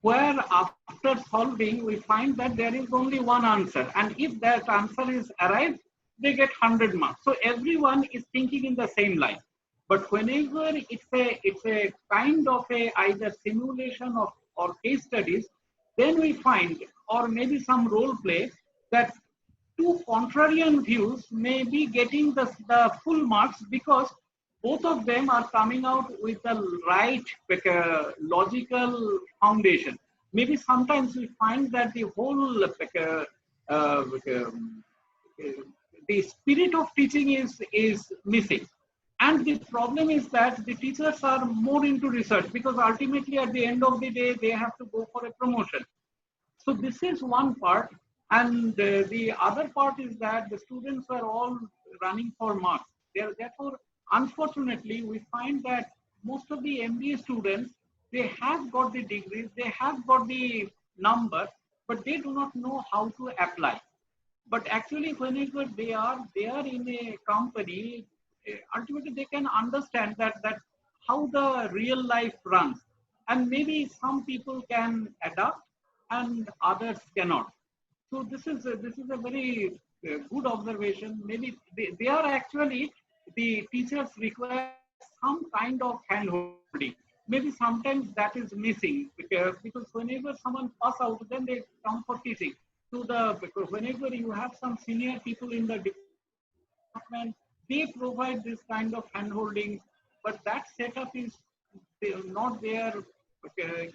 where after solving we find that there is only one answer, and if that answer is arrived, they get 100 marks. So everyone is thinking in the same line. But whenever it's a kind of a either simulation of or case studies, then we find, or maybe some role play, that two contrarian views may be getting the full marks because both of them are coming out with the right logical foundation. Maybe sometimes we find that the whole the spirit of teaching is missing. And the problem is that the teachers are more into research because ultimately at the end of the day, they have to go for a promotion. So this is one part. And the other part is that the students are all running for marks. Therefore, unfortunately, we find that most of the MBA students, they have got the degrees, they have got the numbers, but they do not know how to apply. But actually, whenever they are in a company, ultimately they can understand that how the real life runs, and maybe some people can adapt and others cannot. So this is a very good observation. Maybe they are actually, the teachers require some kind of handholding. Maybe sometimes that is missing because whenever someone pass out, then they come for teaching. So because whenever you have some senior people in the department, they provide this kind of handholding, but that setup is not there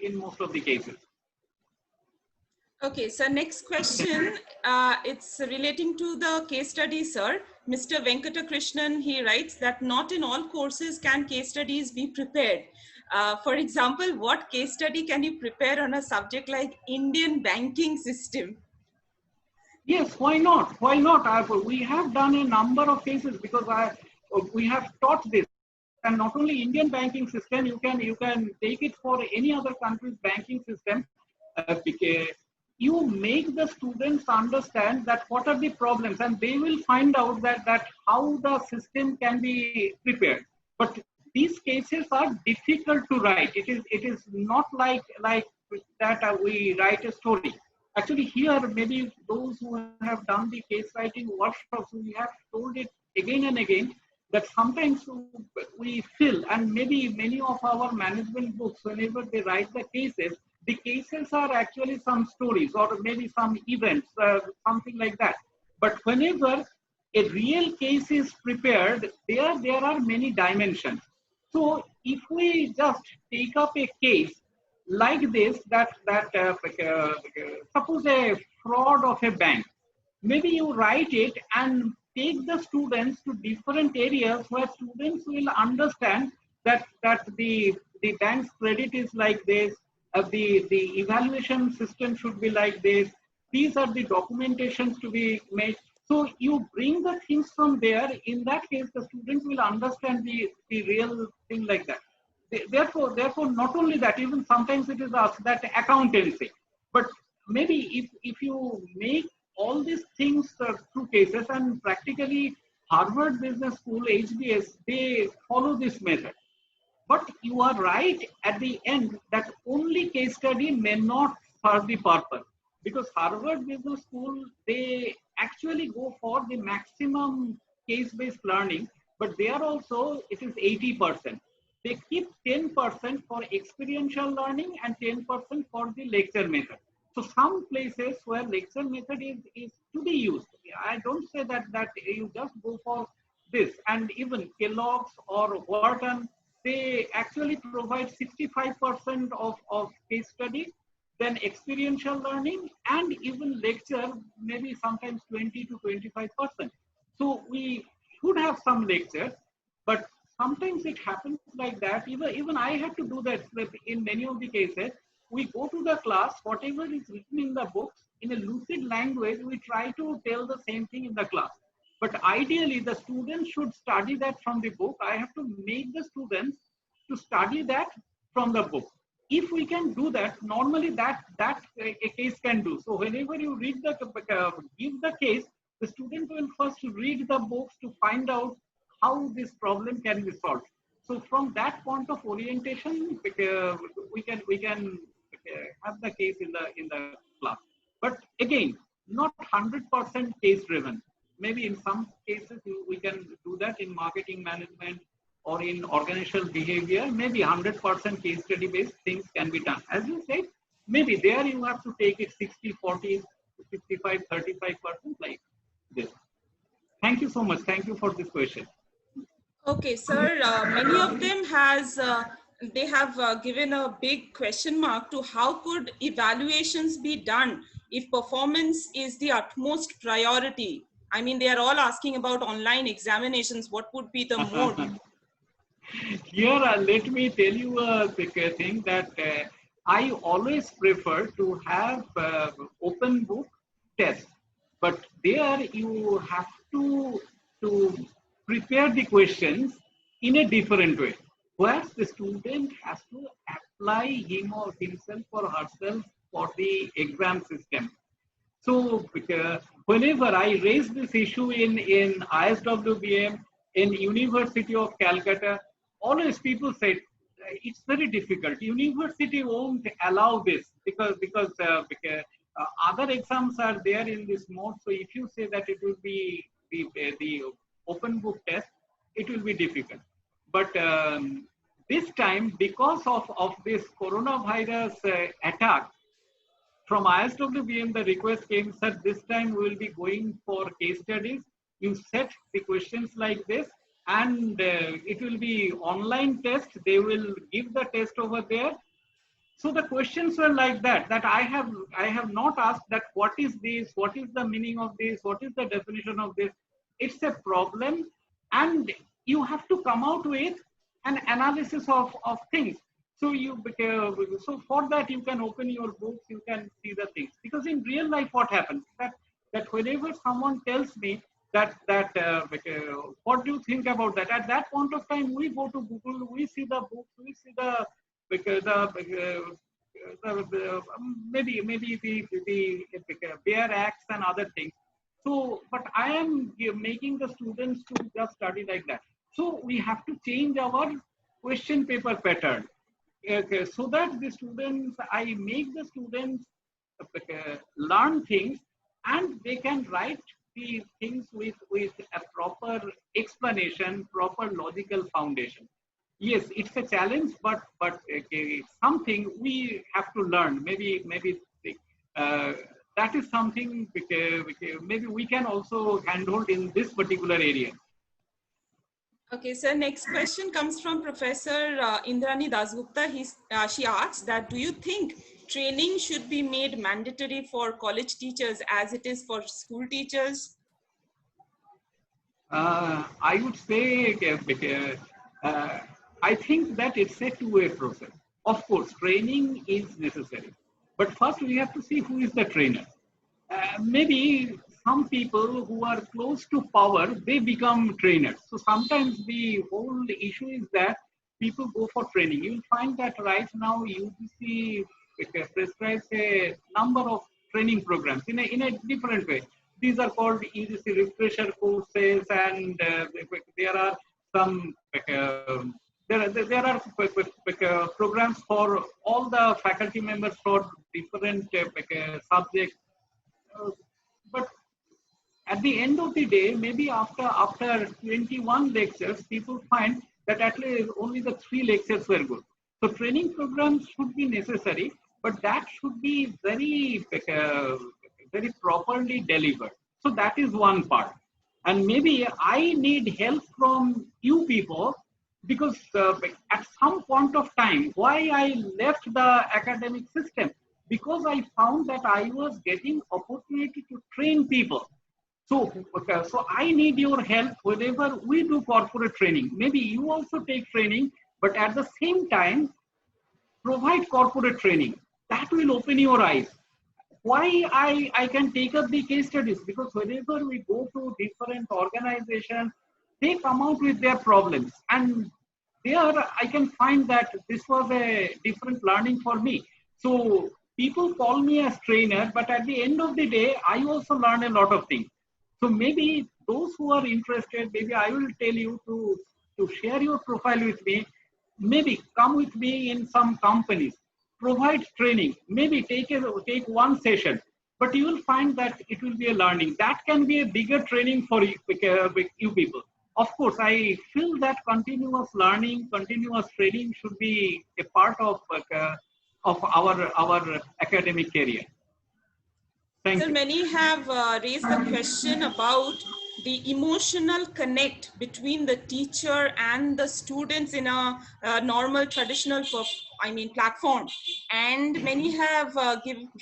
in most of the cases. Okay, so next question, it's relating to the case study, sir. Mr. Venkata Krishnan, he writes that not in all courses can case studies be prepared. For example, what case study can you prepare on a subject like Indian banking system? Yes, why not? Why not? We have done a number of cases because we have taught this, and not only Indian banking system. You can take it for any other country's banking system. Because you make the students understand that what are the problems, and they will find out that how the system can be prepared. But these cases are difficult to write. It is not like that we write a story. Actually, here maybe those who have done the case writing workshops, we have told it again and again that sometimes we feel, and maybe many of our management books, whenever they write the cases are actually some stories or maybe some events, something like that. But whenever a real case is prepared, there are many dimensions. So if we just take up a case like this, suppose a fraud of a bank, maybe you write it and take the students to different areas where students will understand that the bank's credit is like this, the evaluation system should be like this, these are the documentations to be made. So you bring the things from there. In that case, the student will understand the real thing like that. Therefore, not only that, even sometimes it is asked that accountancy. But maybe if you make all these things through cases, and practically Harvard Business School, HBS, they follow this method. But you are right at the end that only case study may not serve the purpose, because Harvard Business School, they actually go for the maximum case-based learning, but there also it is 80%. They keep 10% for experiential learning and 10% for the lecture method. So some places where lecture method is to be used. I don't say that you just go for this. And even Kellogg's or Wharton, they actually provide 65% of case study, then experiential learning, and even lecture, maybe sometimes 20 to 25%. So we should have some lecture, but sometimes it happens like that. Even I have to do that in many of the cases. We go to the class, whatever is written in the books, in a lucid language, we try to tell the same thing in the class. But ideally, the students should study that from the book. I have to make the students to study that from the book. If we can do that, normally that a case can do. So whenever you read give the case, the student will first read the books to find out how this problem can be solved. So from that point of orientation, we can have the case in the class. But again, not 100% case driven. Maybe in some cases we can do that in marketing management or in organizational behavior. Maybe 100% case study based things can be done. As you said, maybe there you have to take it 60, 40, 65, 35% like this. Thank you so much. Thank you for this question. Okay, sir. Many of them they have given a big question mark to how could evaluations be done if performance is the utmost priority. I mean, they are all asking about online examinations. What would be the mode? Here, let me tell you a quick thing that I always prefer to have open book test, but there you have to prepare the questions in a different way, where the student has to apply him or himself or herself for the exam system. So whenever I raise this issue in ISWBM, in University of Calcutta, always people say it's very difficult. University won't allow this because other exams are there in this mode. So if you say that it will be the open book test, it will be difficult. But this time, because of this coronavirus attack, from ISWBM, the request came, sir, this time we will be going for case studies. You set the questions like this, and it will be online test. They will give the test over there. So the questions were like that, that I have not asked that what is this, what is the meaning of this, what is the definition of this. It's a problem, and you have to come out with an analysis of things. So so for that you can open your books, you can see the things. Because in real life, what happens that whenever someone tells me what do you think about that? At that point of time, we go to Google, we see the books, we see the maybe the bare acts and other things. So, but I am making the students to just study like that. So we have to change our question paper pattern. Okay, so that the students, I make the students learn things, and they can write the things with a proper explanation, proper logical foundation. Yes, it's a challenge, but it's something we have to learn. Maybe uh, that is something maybe we can also handle in this particular area. Okay, so next question comes from Professor Indrani Dasgupta. She asks that, do you think training should be made mandatory for college teachers as it is for school teachers? I would say I think that it's a two-way process. Of course, training is necessary, but first we have to see who is the trainer. Maybe some people who are close to power, they become trainers. So sometimes the whole issue is that people go for training. You'll find that right now UGC prescribes a number of training programs in a different way. These are called UGC refresher courses, and there are some there are programs for all the faculty members for different subjects. Uh, but at the end of the day, maybe after 21 lectures, people find that at least only the 3 lectures were good. So training programs should be necessary, but that should be very properly delivered. So that is one part. And maybe I need help from you people, because at some point of time, why I left the academic system, because I found that I was getting opportunity to train people. So, so I need your help whenever we do corporate training. Maybe you also take training, but at the same time, provide corporate training. That will open your eyes. Why I can take up the case studies? Because whenever we go to different organizations, they come out with their problems. And there I can find that this was a different learning for me. So people call me as trainer, but at the end of the day, I also learn a lot of things. So maybe those who are interested, maybe I will tell you to share your profile with me. Maybe come with me in some companies, provide training, maybe take one session, but you will find that it will be a learning. That can be a bigger training for you, with you people. Of course, I feel that continuous learning, continuous training should be a part of our academic career. Thank So you. many have raised the question about the emotional connect between the teacher and the students in a normal traditional platform. And many have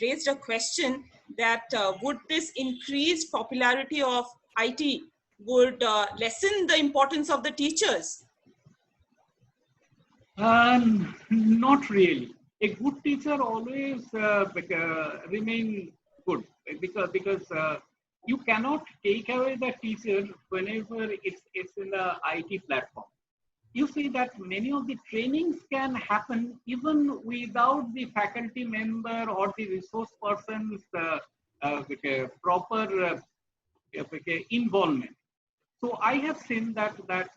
raised a question that would this increased popularity of IT would lessen the importance of the teachers? Not really. A good teacher always remain good, because you cannot take away the teacher whenever it's in the IT platform. You see that many of the trainings can happen even without the faculty member or the resource person's with a proper involvement. So I have seen that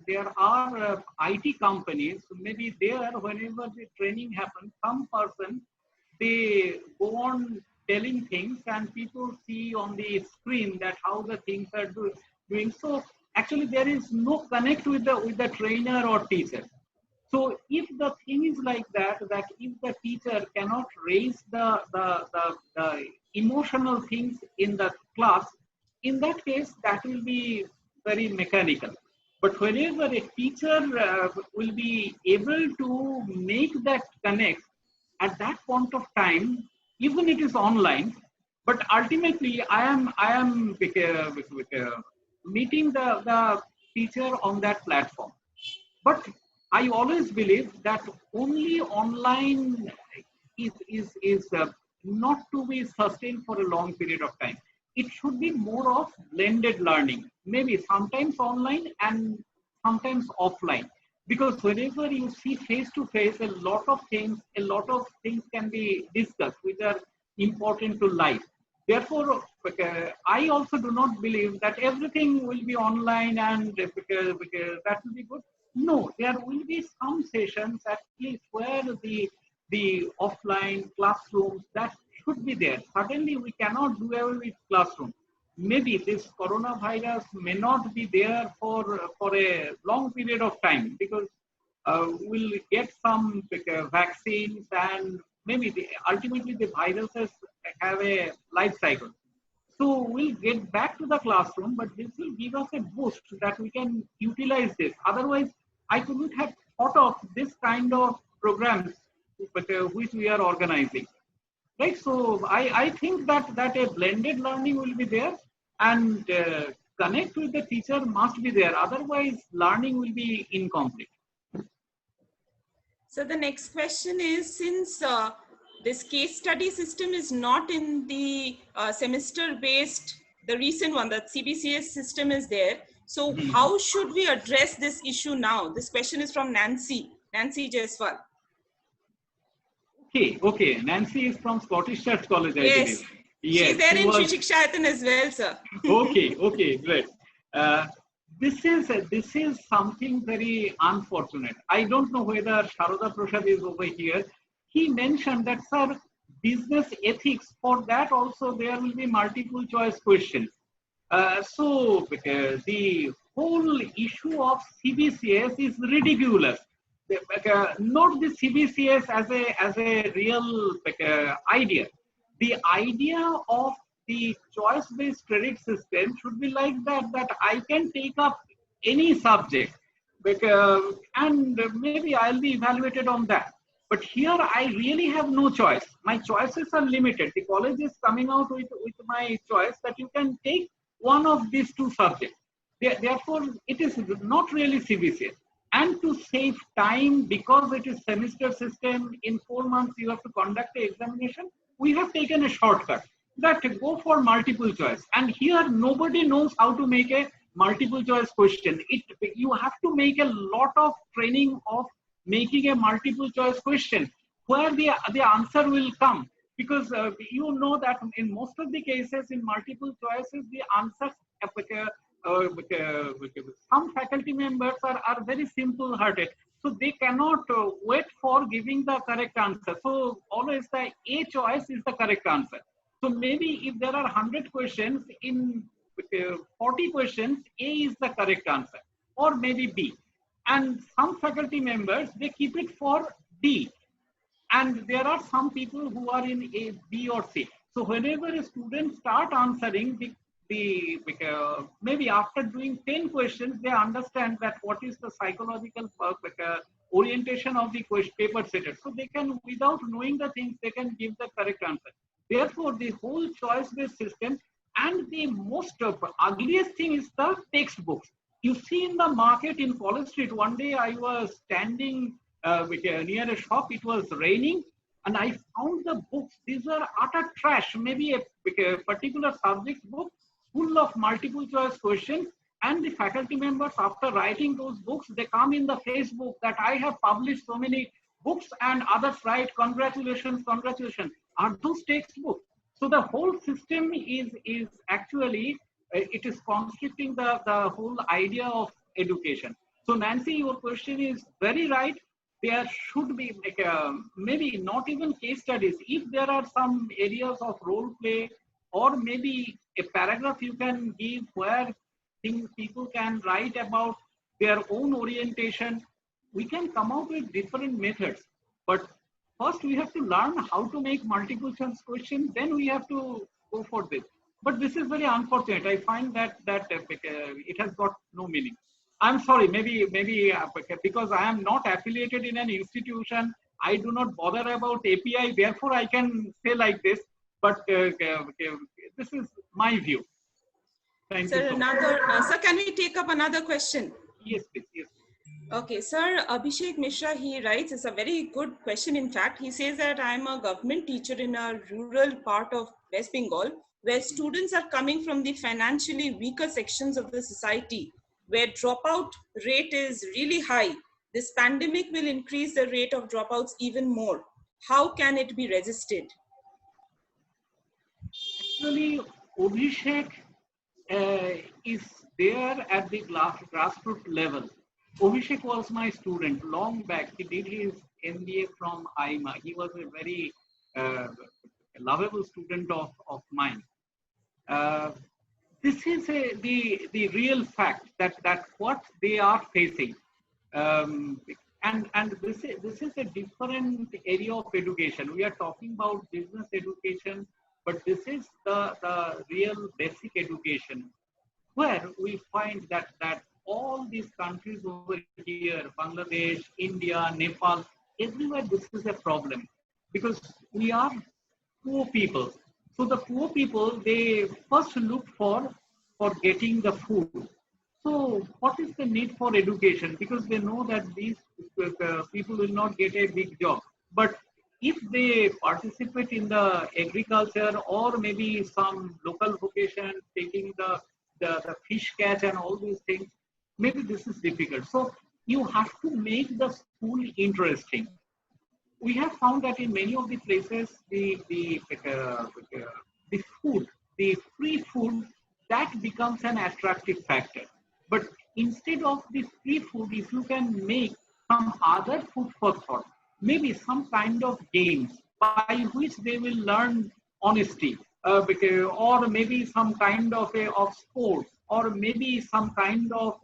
there are IT companies, maybe there whenever the training happens, some person, they go on telling things and people see on the screen that how the things are doing. So actually there is no connect with the trainer or teacher. So if the thing is like that if the teacher cannot raise the emotional things in the class, in that case, that will be very mechanical. But whenever a teacher will be able to make that connect, at that point of time, even it is online, but ultimately I am meeting the teacher on that platform. But I always believe that only online is not to be sustained for a long period of time. It should be more of blended learning, maybe sometimes online and sometimes offline. Because whenever you see face to face, a lot of things can be discussed which are important to life. Therefore, I also do not believe that everything will be online and because that will be good. No, there will be some sessions at least where the offline classrooms that should be there. Certainly, we cannot do away with classroom. Maybe this coronavirus may not be there for a long period of time because we'll get some vaccines and maybe ultimately the viruses have a life cycle. So we'll get back to the classroom, but this will give us a boost that we can utilize this. Otherwise, I couldn't have thought of this kind of programs which we are organizing. Right. So I think that a blended learning will be there and connect with the teacher must be there. Otherwise, learning will be incomplete. So the next question is, since this case study system is not in the semester-based, the recent one, the CBCS system is there. So how should we address this issue now? This question is from Nancy Jaiswal. Okay. Nancy is from Scottish Church College, I Yes, believe. she's Yes, there she in was. Shikshayatan as well, sir. Okay, great. Uh, this is something very unfortunate. I don't know whether Sharoda Prasad is over here. He mentioned that, sir, business ethics, for that also there will be multiple choice questions. So the whole issue of CBCS is ridiculous. Not the CBCS as a real idea. The idea of the choice-based credit system should be like that I can take up any subject and maybe I'll be evaluated on that. But here I really have no choice. My choices are limited. The college is coming out with my choice that you can take one of these two subjects. Therefore, it is not really CBCS. And to save time, because it is semester system, in 4 months you have to conduct an examination, we have taken a shortcut that go for multiple choice. And here nobody knows how to make a multiple choice question. You have to make a lot of training of making a multiple choice question where the answer will come. Because you know that in most of the cases in multiple choices, the answers, some faculty members are very simple hearted. So they cannot wait for giving the correct answer. So always the A choice is the correct answer. So maybe if there are 100 questions, in 40 questions, A is the correct answer, or maybe B. And some faculty members, they keep it for D. And there are some people who are in A, B, or C. So whenever a student start answering, maybe after doing 10 questions, they understand that what is the psychological orientation of the paper setter. So they can, without knowing the things, they can give the correct answer. Therefore, the whole choice-based system, and the most ugliest thing is the textbooks. You see in the market in College Street, one day I was standing near a shop, it was raining, and I found the books. These are utter trash, maybe a particular subject book full of multiple choice questions, and the faculty members, after writing those books, they come in the Facebook that I have published so many books, and others write, congratulations. Are those textbooks? So the whole system is actually, it is constricting the whole idea of education. So Nancy, your question is very right. There should be maybe not even case studies. If there are some areas of role play, or maybe a paragraph you can give where people can write about their own orientation, we can come out with different methods. But first we have to learn how to make multiple choice questions, then we have to go for this. But this is very unfortunate. I find that it has got no meaning. I'm sorry, maybe because I am not affiliated in an institution, I do not bother about API, therefore I can say like this, but this is my view. Thank you Sir, so much. sir, can we take up another question? Yes, please. Yes. Okay, sir, Abhishek Mishra, he writes, it's a very good question. In fact, he says that I'm a government teacher in a rural part of West Bengal, where students are coming from the financially weaker sections of the society, where dropout rate is really high. This pandemic will increase the rate of dropouts even more. How can it be resisted? Actually, Abhishek is there at the grassroots level. Abhishek was my student long back. He did his MBA from IMA. He was a very uh, lovable student of mine. Uh, this is the real fact that what they are facing, and this is a different area of education. We are talking about business education, but this is the real basic education where we find that all these countries over here, Bangladesh, India, Nepal, everywhere this is a problem because we are poor people. So the poor people, they first look for getting the food. So what is the need for education? Because they know that these people will not get a big job. But if they participate in the agriculture or maybe some local vocation, taking the fish catch and all these things, maybe this is difficult. So you have to make the school interesting. We have found that in many of the places, the food, the free food, that becomes an attractive factor. But instead of the free food, if you can make some other food for thought, maybe some kind of games by which they will learn honesty, or maybe some kind of sports, or maybe some kind of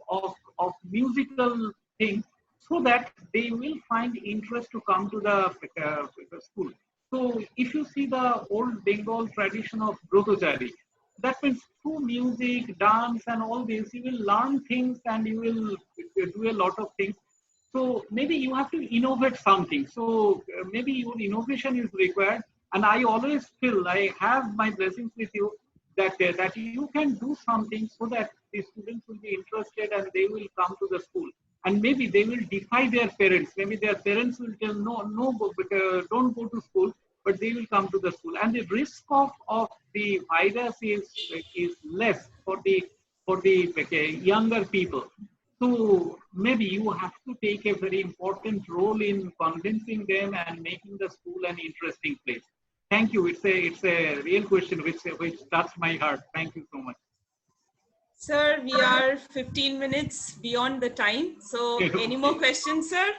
musical thing, so that they will find interest to come to the school. So if you see the old Bengal tradition of Brotochari, that means through music, dance, and all this, you will learn things and you will do a lot of things. So maybe you have to innovate something. So maybe your innovation is required. And I always feel I have my blessings with you that you can do something so that the students will be interested and they will come to the school. And maybe they will defy their parents. Maybe their parents will tell no, don't go to school, but they will come to the school. And the risk of the virus is less for the younger people. So maybe you have to take a very important role in convincing them and making the school an interesting place. Thank you. It's a real question which touched my heart. Thank you so much. Sir, we are 15 minutes beyond the time. So any more questions, sir?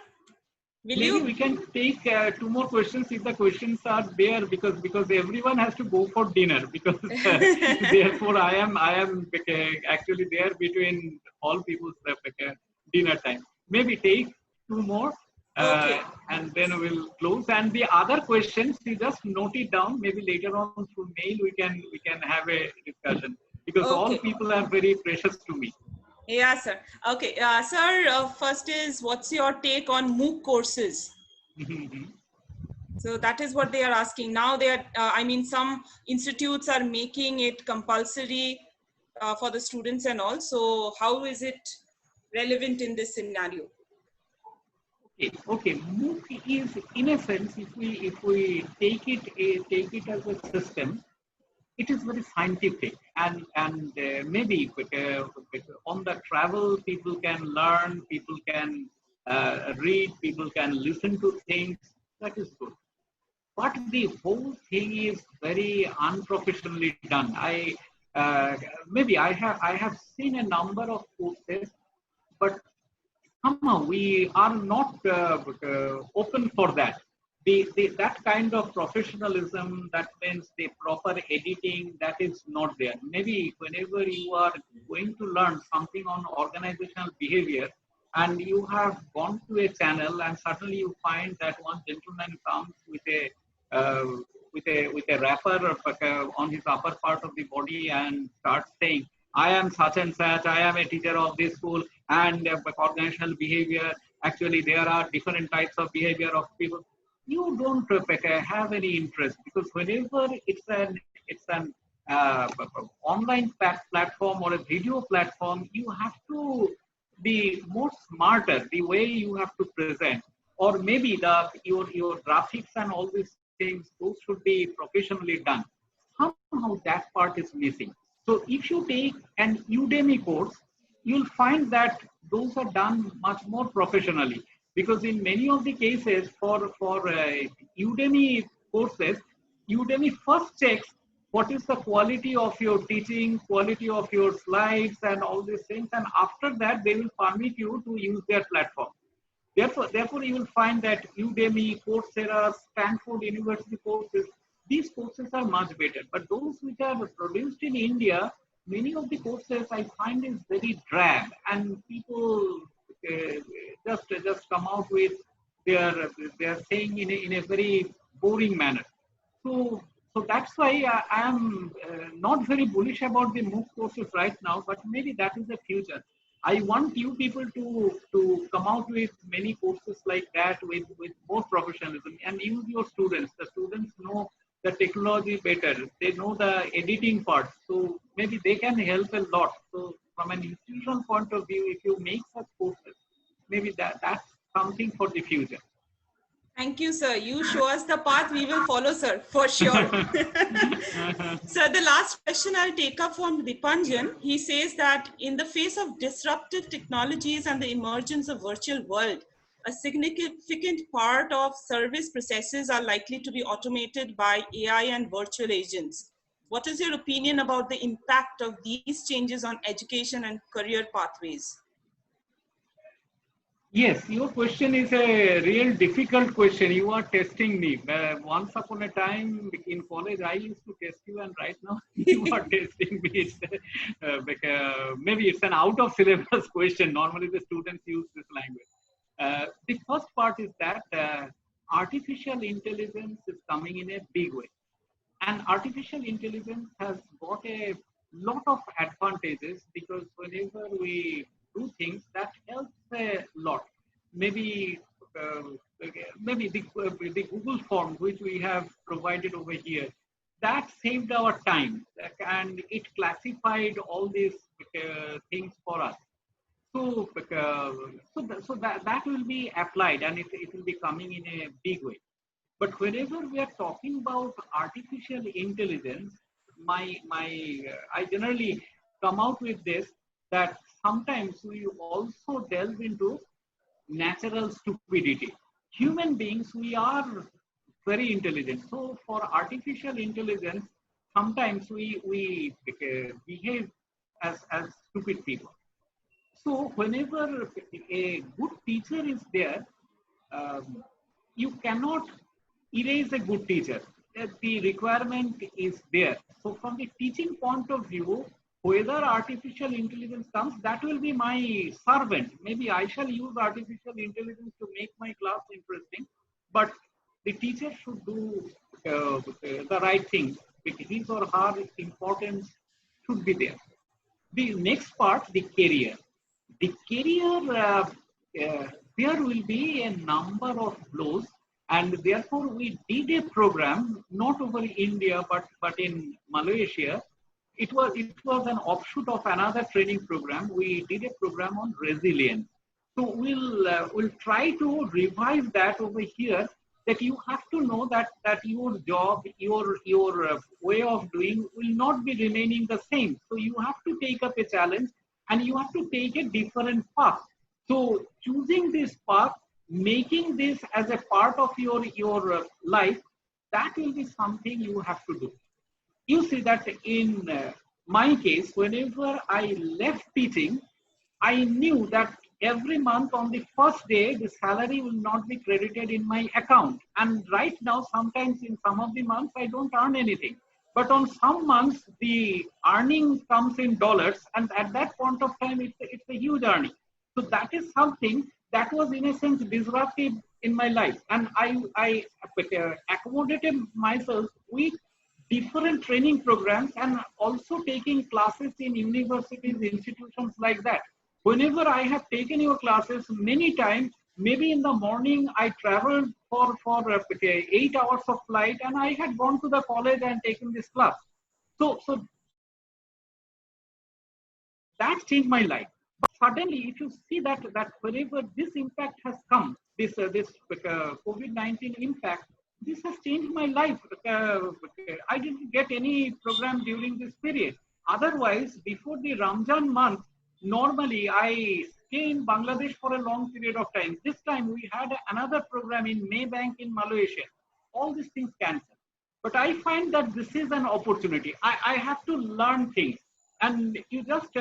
Will Maybe you? we can take two more questions if the questions are there, because everyone has to go for dinner, because therefore I am actually there between all people's dinner time. Maybe take two more, Okay. and then we'll close. And the other questions, you just note it down. Maybe later on through mail we can have a discussion, because all Okay. people are very precious to me. Yeah, sir. Okay. Sir, first is what's your take on MOOC courses? So that is what they are asking. Now they are, I mean, some institutes are making it compulsory for the students and all. So how is it relevant in this scenario? Okay. MOOC is, in a sense, if we take it as a system, it is very scientific, and maybe on the travel people can learn, people can read, people can listen to things. That is good. But the whole thing is very unprofessionally done. Maybe I have seen a number of courses, but somehow we are not open for that. That kind of professionalism, that means the proper editing, that is not there. Maybe whenever you are going to learn something on organizational behavior, and you have gone to a channel, and suddenly you find that one gentleman comes uh, with a wrapper on his upper part of the body and starts saying, I am such and such, I am a teacher of this school, and organizational behavior. Actually, there are different types of behavior of people. you don't have any interest, because whenever it's an online platform or a video platform, you have to be more smarter the way you have to present, or maybe your graphics and all these things, those should be professionally done. Somehow that part is missing. So if you take an Udemy course, you'll find that those are done much more professionally, because in many of the cases for Udemy courses, Udemy first checks what is the quality of your teaching, quality of your slides and all these things, and after that they will permit you to use their platform. Therefore, you will find that Udemy, Coursera, Stanford University courses, these courses are much better. But those which are produced in India, many of the courses I find is very drab, and people uh, just come out with their saying in a very boring manner. So that's why I am not very bullish about the MOOC courses right now, but maybe that is the future. I want you people to come out with many courses like that with more professionalism, and use your students. The students know the technology better. They know the editing part. So maybe they can help a lot. So from an institutional point of view, if you make such courses, maybe that's something for the future. Thank you, sir. You show us the path, we will follow, sir, for sure. So the last question I'll take up from Dipanjan. He says that in the face of disruptive technologies and the emergence of virtual world, a significant part of service processes are likely to be automated by AI and virtual agents. What is your opinion about the impact of these changes on education and career pathways? Yes, your question is a real difficult question. You are testing me. Once upon a time in college, I used to test you, and right now you are testing me. Maybe it's an out of syllabus question. Normally, the students use this language. The first part is that artificial intelligence is coming in a big way. And artificial intelligence has got a lot of advantages, because whenever we do things, that helps a lot. Maybe uh, the Google form which we have provided over here, that saved our time, and it classified all these things for us. So that will be applied, and it will be coming in a big way. But whenever we are talking about artificial intelligence, I generally come out with this, that sometimes we also delve into natural stupidity. Human beings, we are very intelligent. So for artificial intelligence, sometimes we behave as stupid people. So whenever a good teacher is there, um, you cannot erase a good teacher. The requirement is there. So from the teaching point of view, whether artificial intelligence comes, that will be my servant. Maybe I shall use artificial intelligence to make my class interesting, but the teacher should do the right thing. His or her importance should be there. The next part, the career. The career, there will be a number of blows, and therefore we did a program not over India but in Malaysia. It was an offshoot of another training program. We did a program on resilience. So we'll try to revise that over here, that you have to know that your job, your way of doing will not be remaining the same. So you have to take up a challenge, and you have to take a different path. So choosing this path, making this as a part of your life, that will be something you have to do. You see that in my case, whenever I left teaching, I knew that every month on the first day, the salary will not be credited in my account. And right now, sometimes in some of the months, I don't earn anything. But on some months, the earning comes in dollars. And at that point of time, it's a huge earning. So that is something that was, in a sense, disruptive in my life. And I accommodated myself with different training programs, and also taking classes in universities, institutions like that. Whenever I have taken your classes, many times Maybe in the morning I traveled for 8 hours of flight, and I had gone to the college and taken this class. So that changed my life. But suddenly, if you see that wherever this impact has come, this COVID-19 impact, this has changed my life. I didn't get any program during this period. Otherwise, before the Ramjan month, normally I stay in Bangladesh for a long period of time. This time we had another program in Maybank in Malaysia. All these things cancelled. But I find that this is an opportunity. I have to learn things. And you just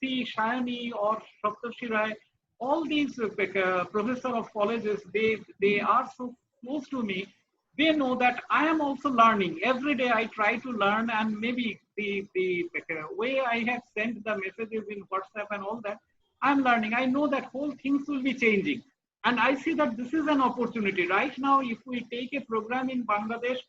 see Shayani or Saptarshi Rai, all these professor of colleges, they are so close to me. They know that I am also learning. Every day I try to learn, and maybe the way I have sent the messages in WhatsApp and all that, I'm learning. I know that whole things will be changing. And I see that this is an opportunity. Right now, if we take a program in Bangladesh,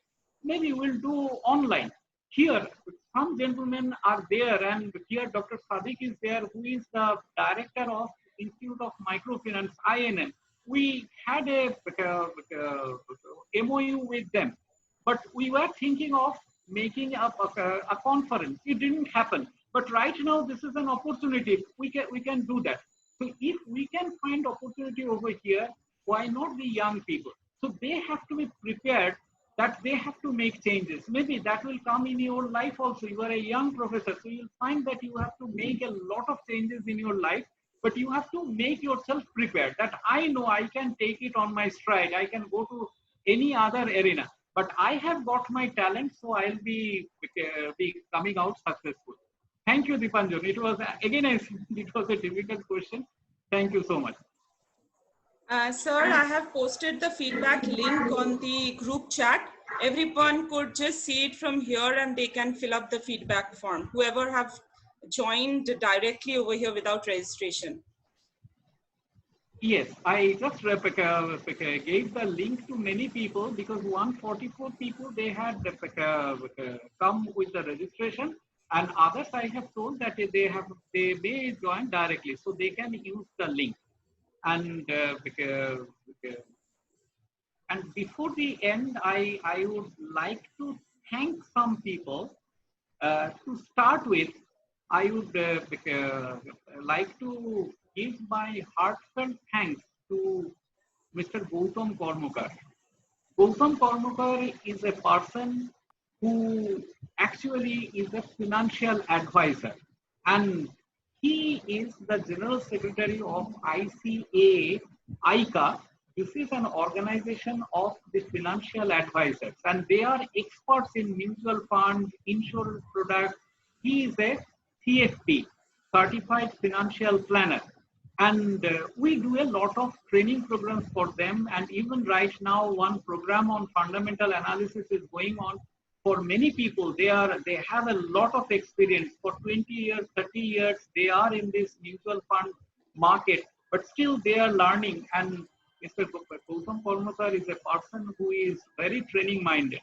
maybe we'll do online. Here, some gentlemen are there, and here Dr. Sadiq is there, who is the director of Institute of Microfinance, INM. We had a MOU with them, but we were thinking of making a conference. It didn't happen. But right now, this is an opportunity. We can do that. So if we can find opportunity over here, why not the young people? So they have to be prepared that they have to make changes. Maybe that will come in your life also. You are a young professor, so you'll find that you have to make a lot of changes in your life, but you have to make yourself prepared that I know I can take it on my stride. I can go to any other arena, but I have got my talent, so I'll be coming out successful. Thank you, Dipanjan. It was, again, it was a difficult question. Thank you so much. Sir, I have posted the feedback link on the group chat. Everyone could just see it from here and they can fill up the feedback form, whoever have joined directly over here without registration. Yes, I just gave the link to many people because 144 people, they had come with the registration, and others I have told that they may join directly, so they can use the link. And and before the end, I would like to thank some people. To start with, I would like to give my heartfelt thanks to Mr. Gautam Kormukar. Gautam Kormukar is a person who actually is a financial advisor, and he is the General Secretary of ICA. This is an organization of the financial advisors, and they are experts in mutual funds, insurance products. He is a CFP, Certified Financial Planner. And we do a lot of training programs for them. And even right now, one program on fundamental analysis is going on for many people. They have a lot of experience for 20 years, 30 years. They are in this mutual fund market, but still they are learning. And Mr. Gautam Kormukar is a person who is very training minded.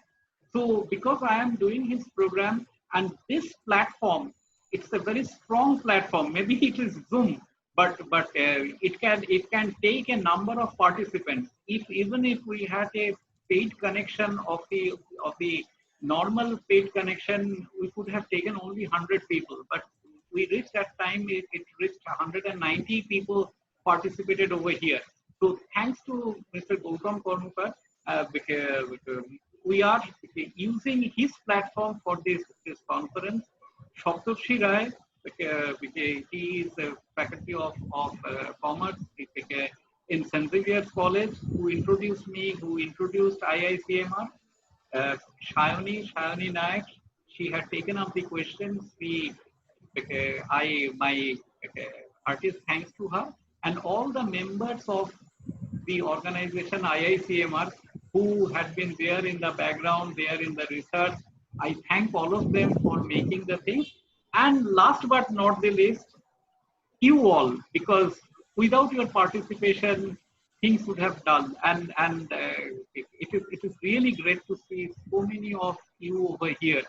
So because I am doing his program, and this platform, it's a very strong platform. Maybe it is Zoom, but it can take a number of participants. Even if we had a paid connection of the normal paid connection, we could have taken only 100 people. But we reached that time, it reached 190 people participated over here. So thanks to Mr. Gautam Kormukar, we are using his platform for this conference. Saptarshi Rai, he is a faculty of commerce in St. Xavier's College, who introduced me, who introduced IICMR. Shayani Nayak, she had taken up the questions. My artist thanks to her, and all the members of the organization IICMR who had been there in the background, there in the research. I thank all of them for making the thing. And last but not the least, you all, because without your participation, things would have done. And it is really great to see so many of you over here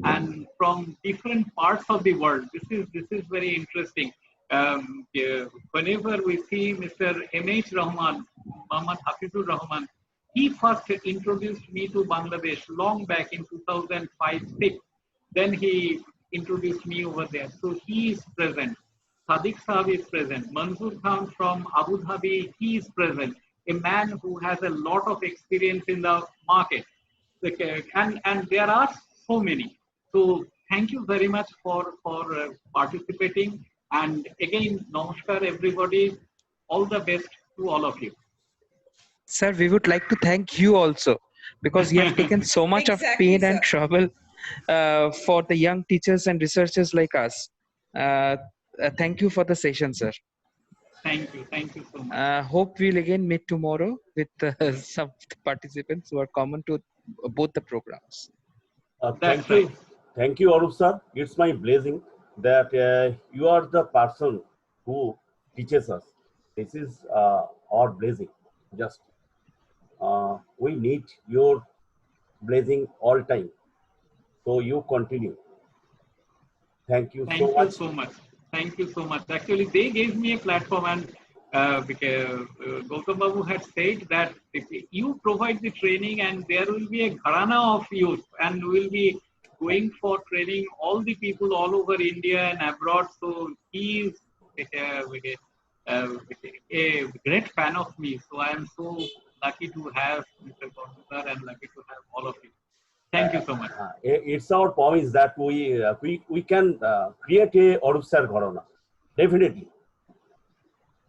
and from different parts of the world. This is very interesting. whenever we see Mr. M.H. Rahman, Muhammad Hafizur Rahman, he first introduced me to Bangladesh long back in 2005-6. Then he introduced me over there. So he is present. Sadiq Saab is present. Manzoor Khan from Abu Dhabi, he is present. A man who has a lot of experience in the market. And there are so many. So thank you very much for participating. And again, namaskar everybody. All the best to all of you. Sir, we would like to thank you also, because you have taken so much of Exactly, pain and sir. trouble for the young teachers and researchers like us. Thank you for the session, sir. Thank you so much. Hope we'll again meet tomorrow with some participants who are common to both the programs. Thank you, Arup sir. It's my blessing that you are the person who teaches us. This is our blessing. Just we need your blessing all time. So you continue. Thank you so much. Thank you so much. Actually, they gave me a platform, and because Gautam Babu had said that if you provide the training, and there will be a gharana of youth, and we will be going for training all the people all over India and abroad. So he is a great fan of me. So I am so lucky to have Mr. Gautam and lucky to have all of you. Thank you so much. It's our promise that we can create a Arup sir gharana. Definitely.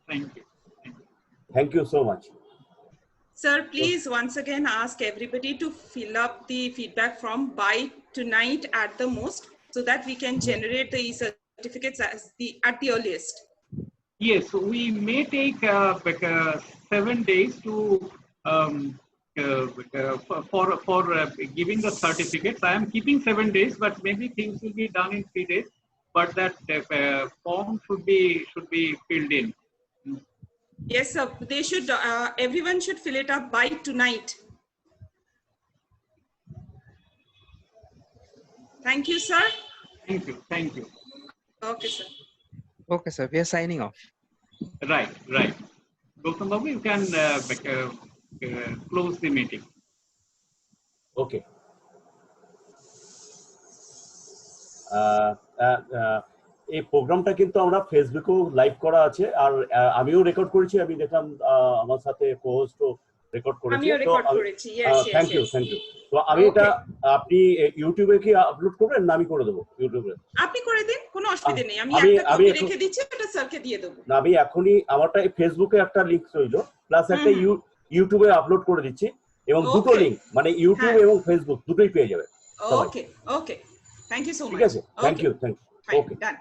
Thank you. Thank you so much. Sir, please once again ask everybody to fill up the feedback form by tonight at the most, so that we can generate the certificates at the earliest. Yes, we may take 7 days to for giving the certificates. I am keeping 7 days, but maybe things will be done in 3 days. But that form should be filled in. Yes, sir. They should. Everyone should fill it up by tonight. Thank you, sir. Thank you. Okay, sir. Okay, sir. We are signing off. Right. Gautam Babu, you can close the meeting. Okay. এই প্রোগ্রামটা কিন্তু আমরা ফেসবুকেও live করা আছে, আর আমিও record করেছি। আমি দেখলাম আমার সাথে কো-হোস্টও রেকর্ড করেছি। Thank you. তো আমি এটা আপনি ইউটিউবে কি আপলোড করবেন না আমি করে দেবো? ইউটিউবে আপনি করে দিন, কোনো অসুবিধা নেই। আমি একটা কপি রেখে দিচ্ছি, ওটা স্যারকে দিয়ে দেব। না, আমি এখনই আমারটা ফেসবুকে একটা লিংক রইল, প্লাস একটা ইউটিউবে আপলোড করে দিচ্ছি, এবং দুটো লিংক মানে ইউটিউব এবং ফেসবুক দুটোই পেয়ে যাবে। ওকে, থ্যাংক ইউ সো মাচ। ঠিক আছে, থ্যাংক ইউ। Okay, done.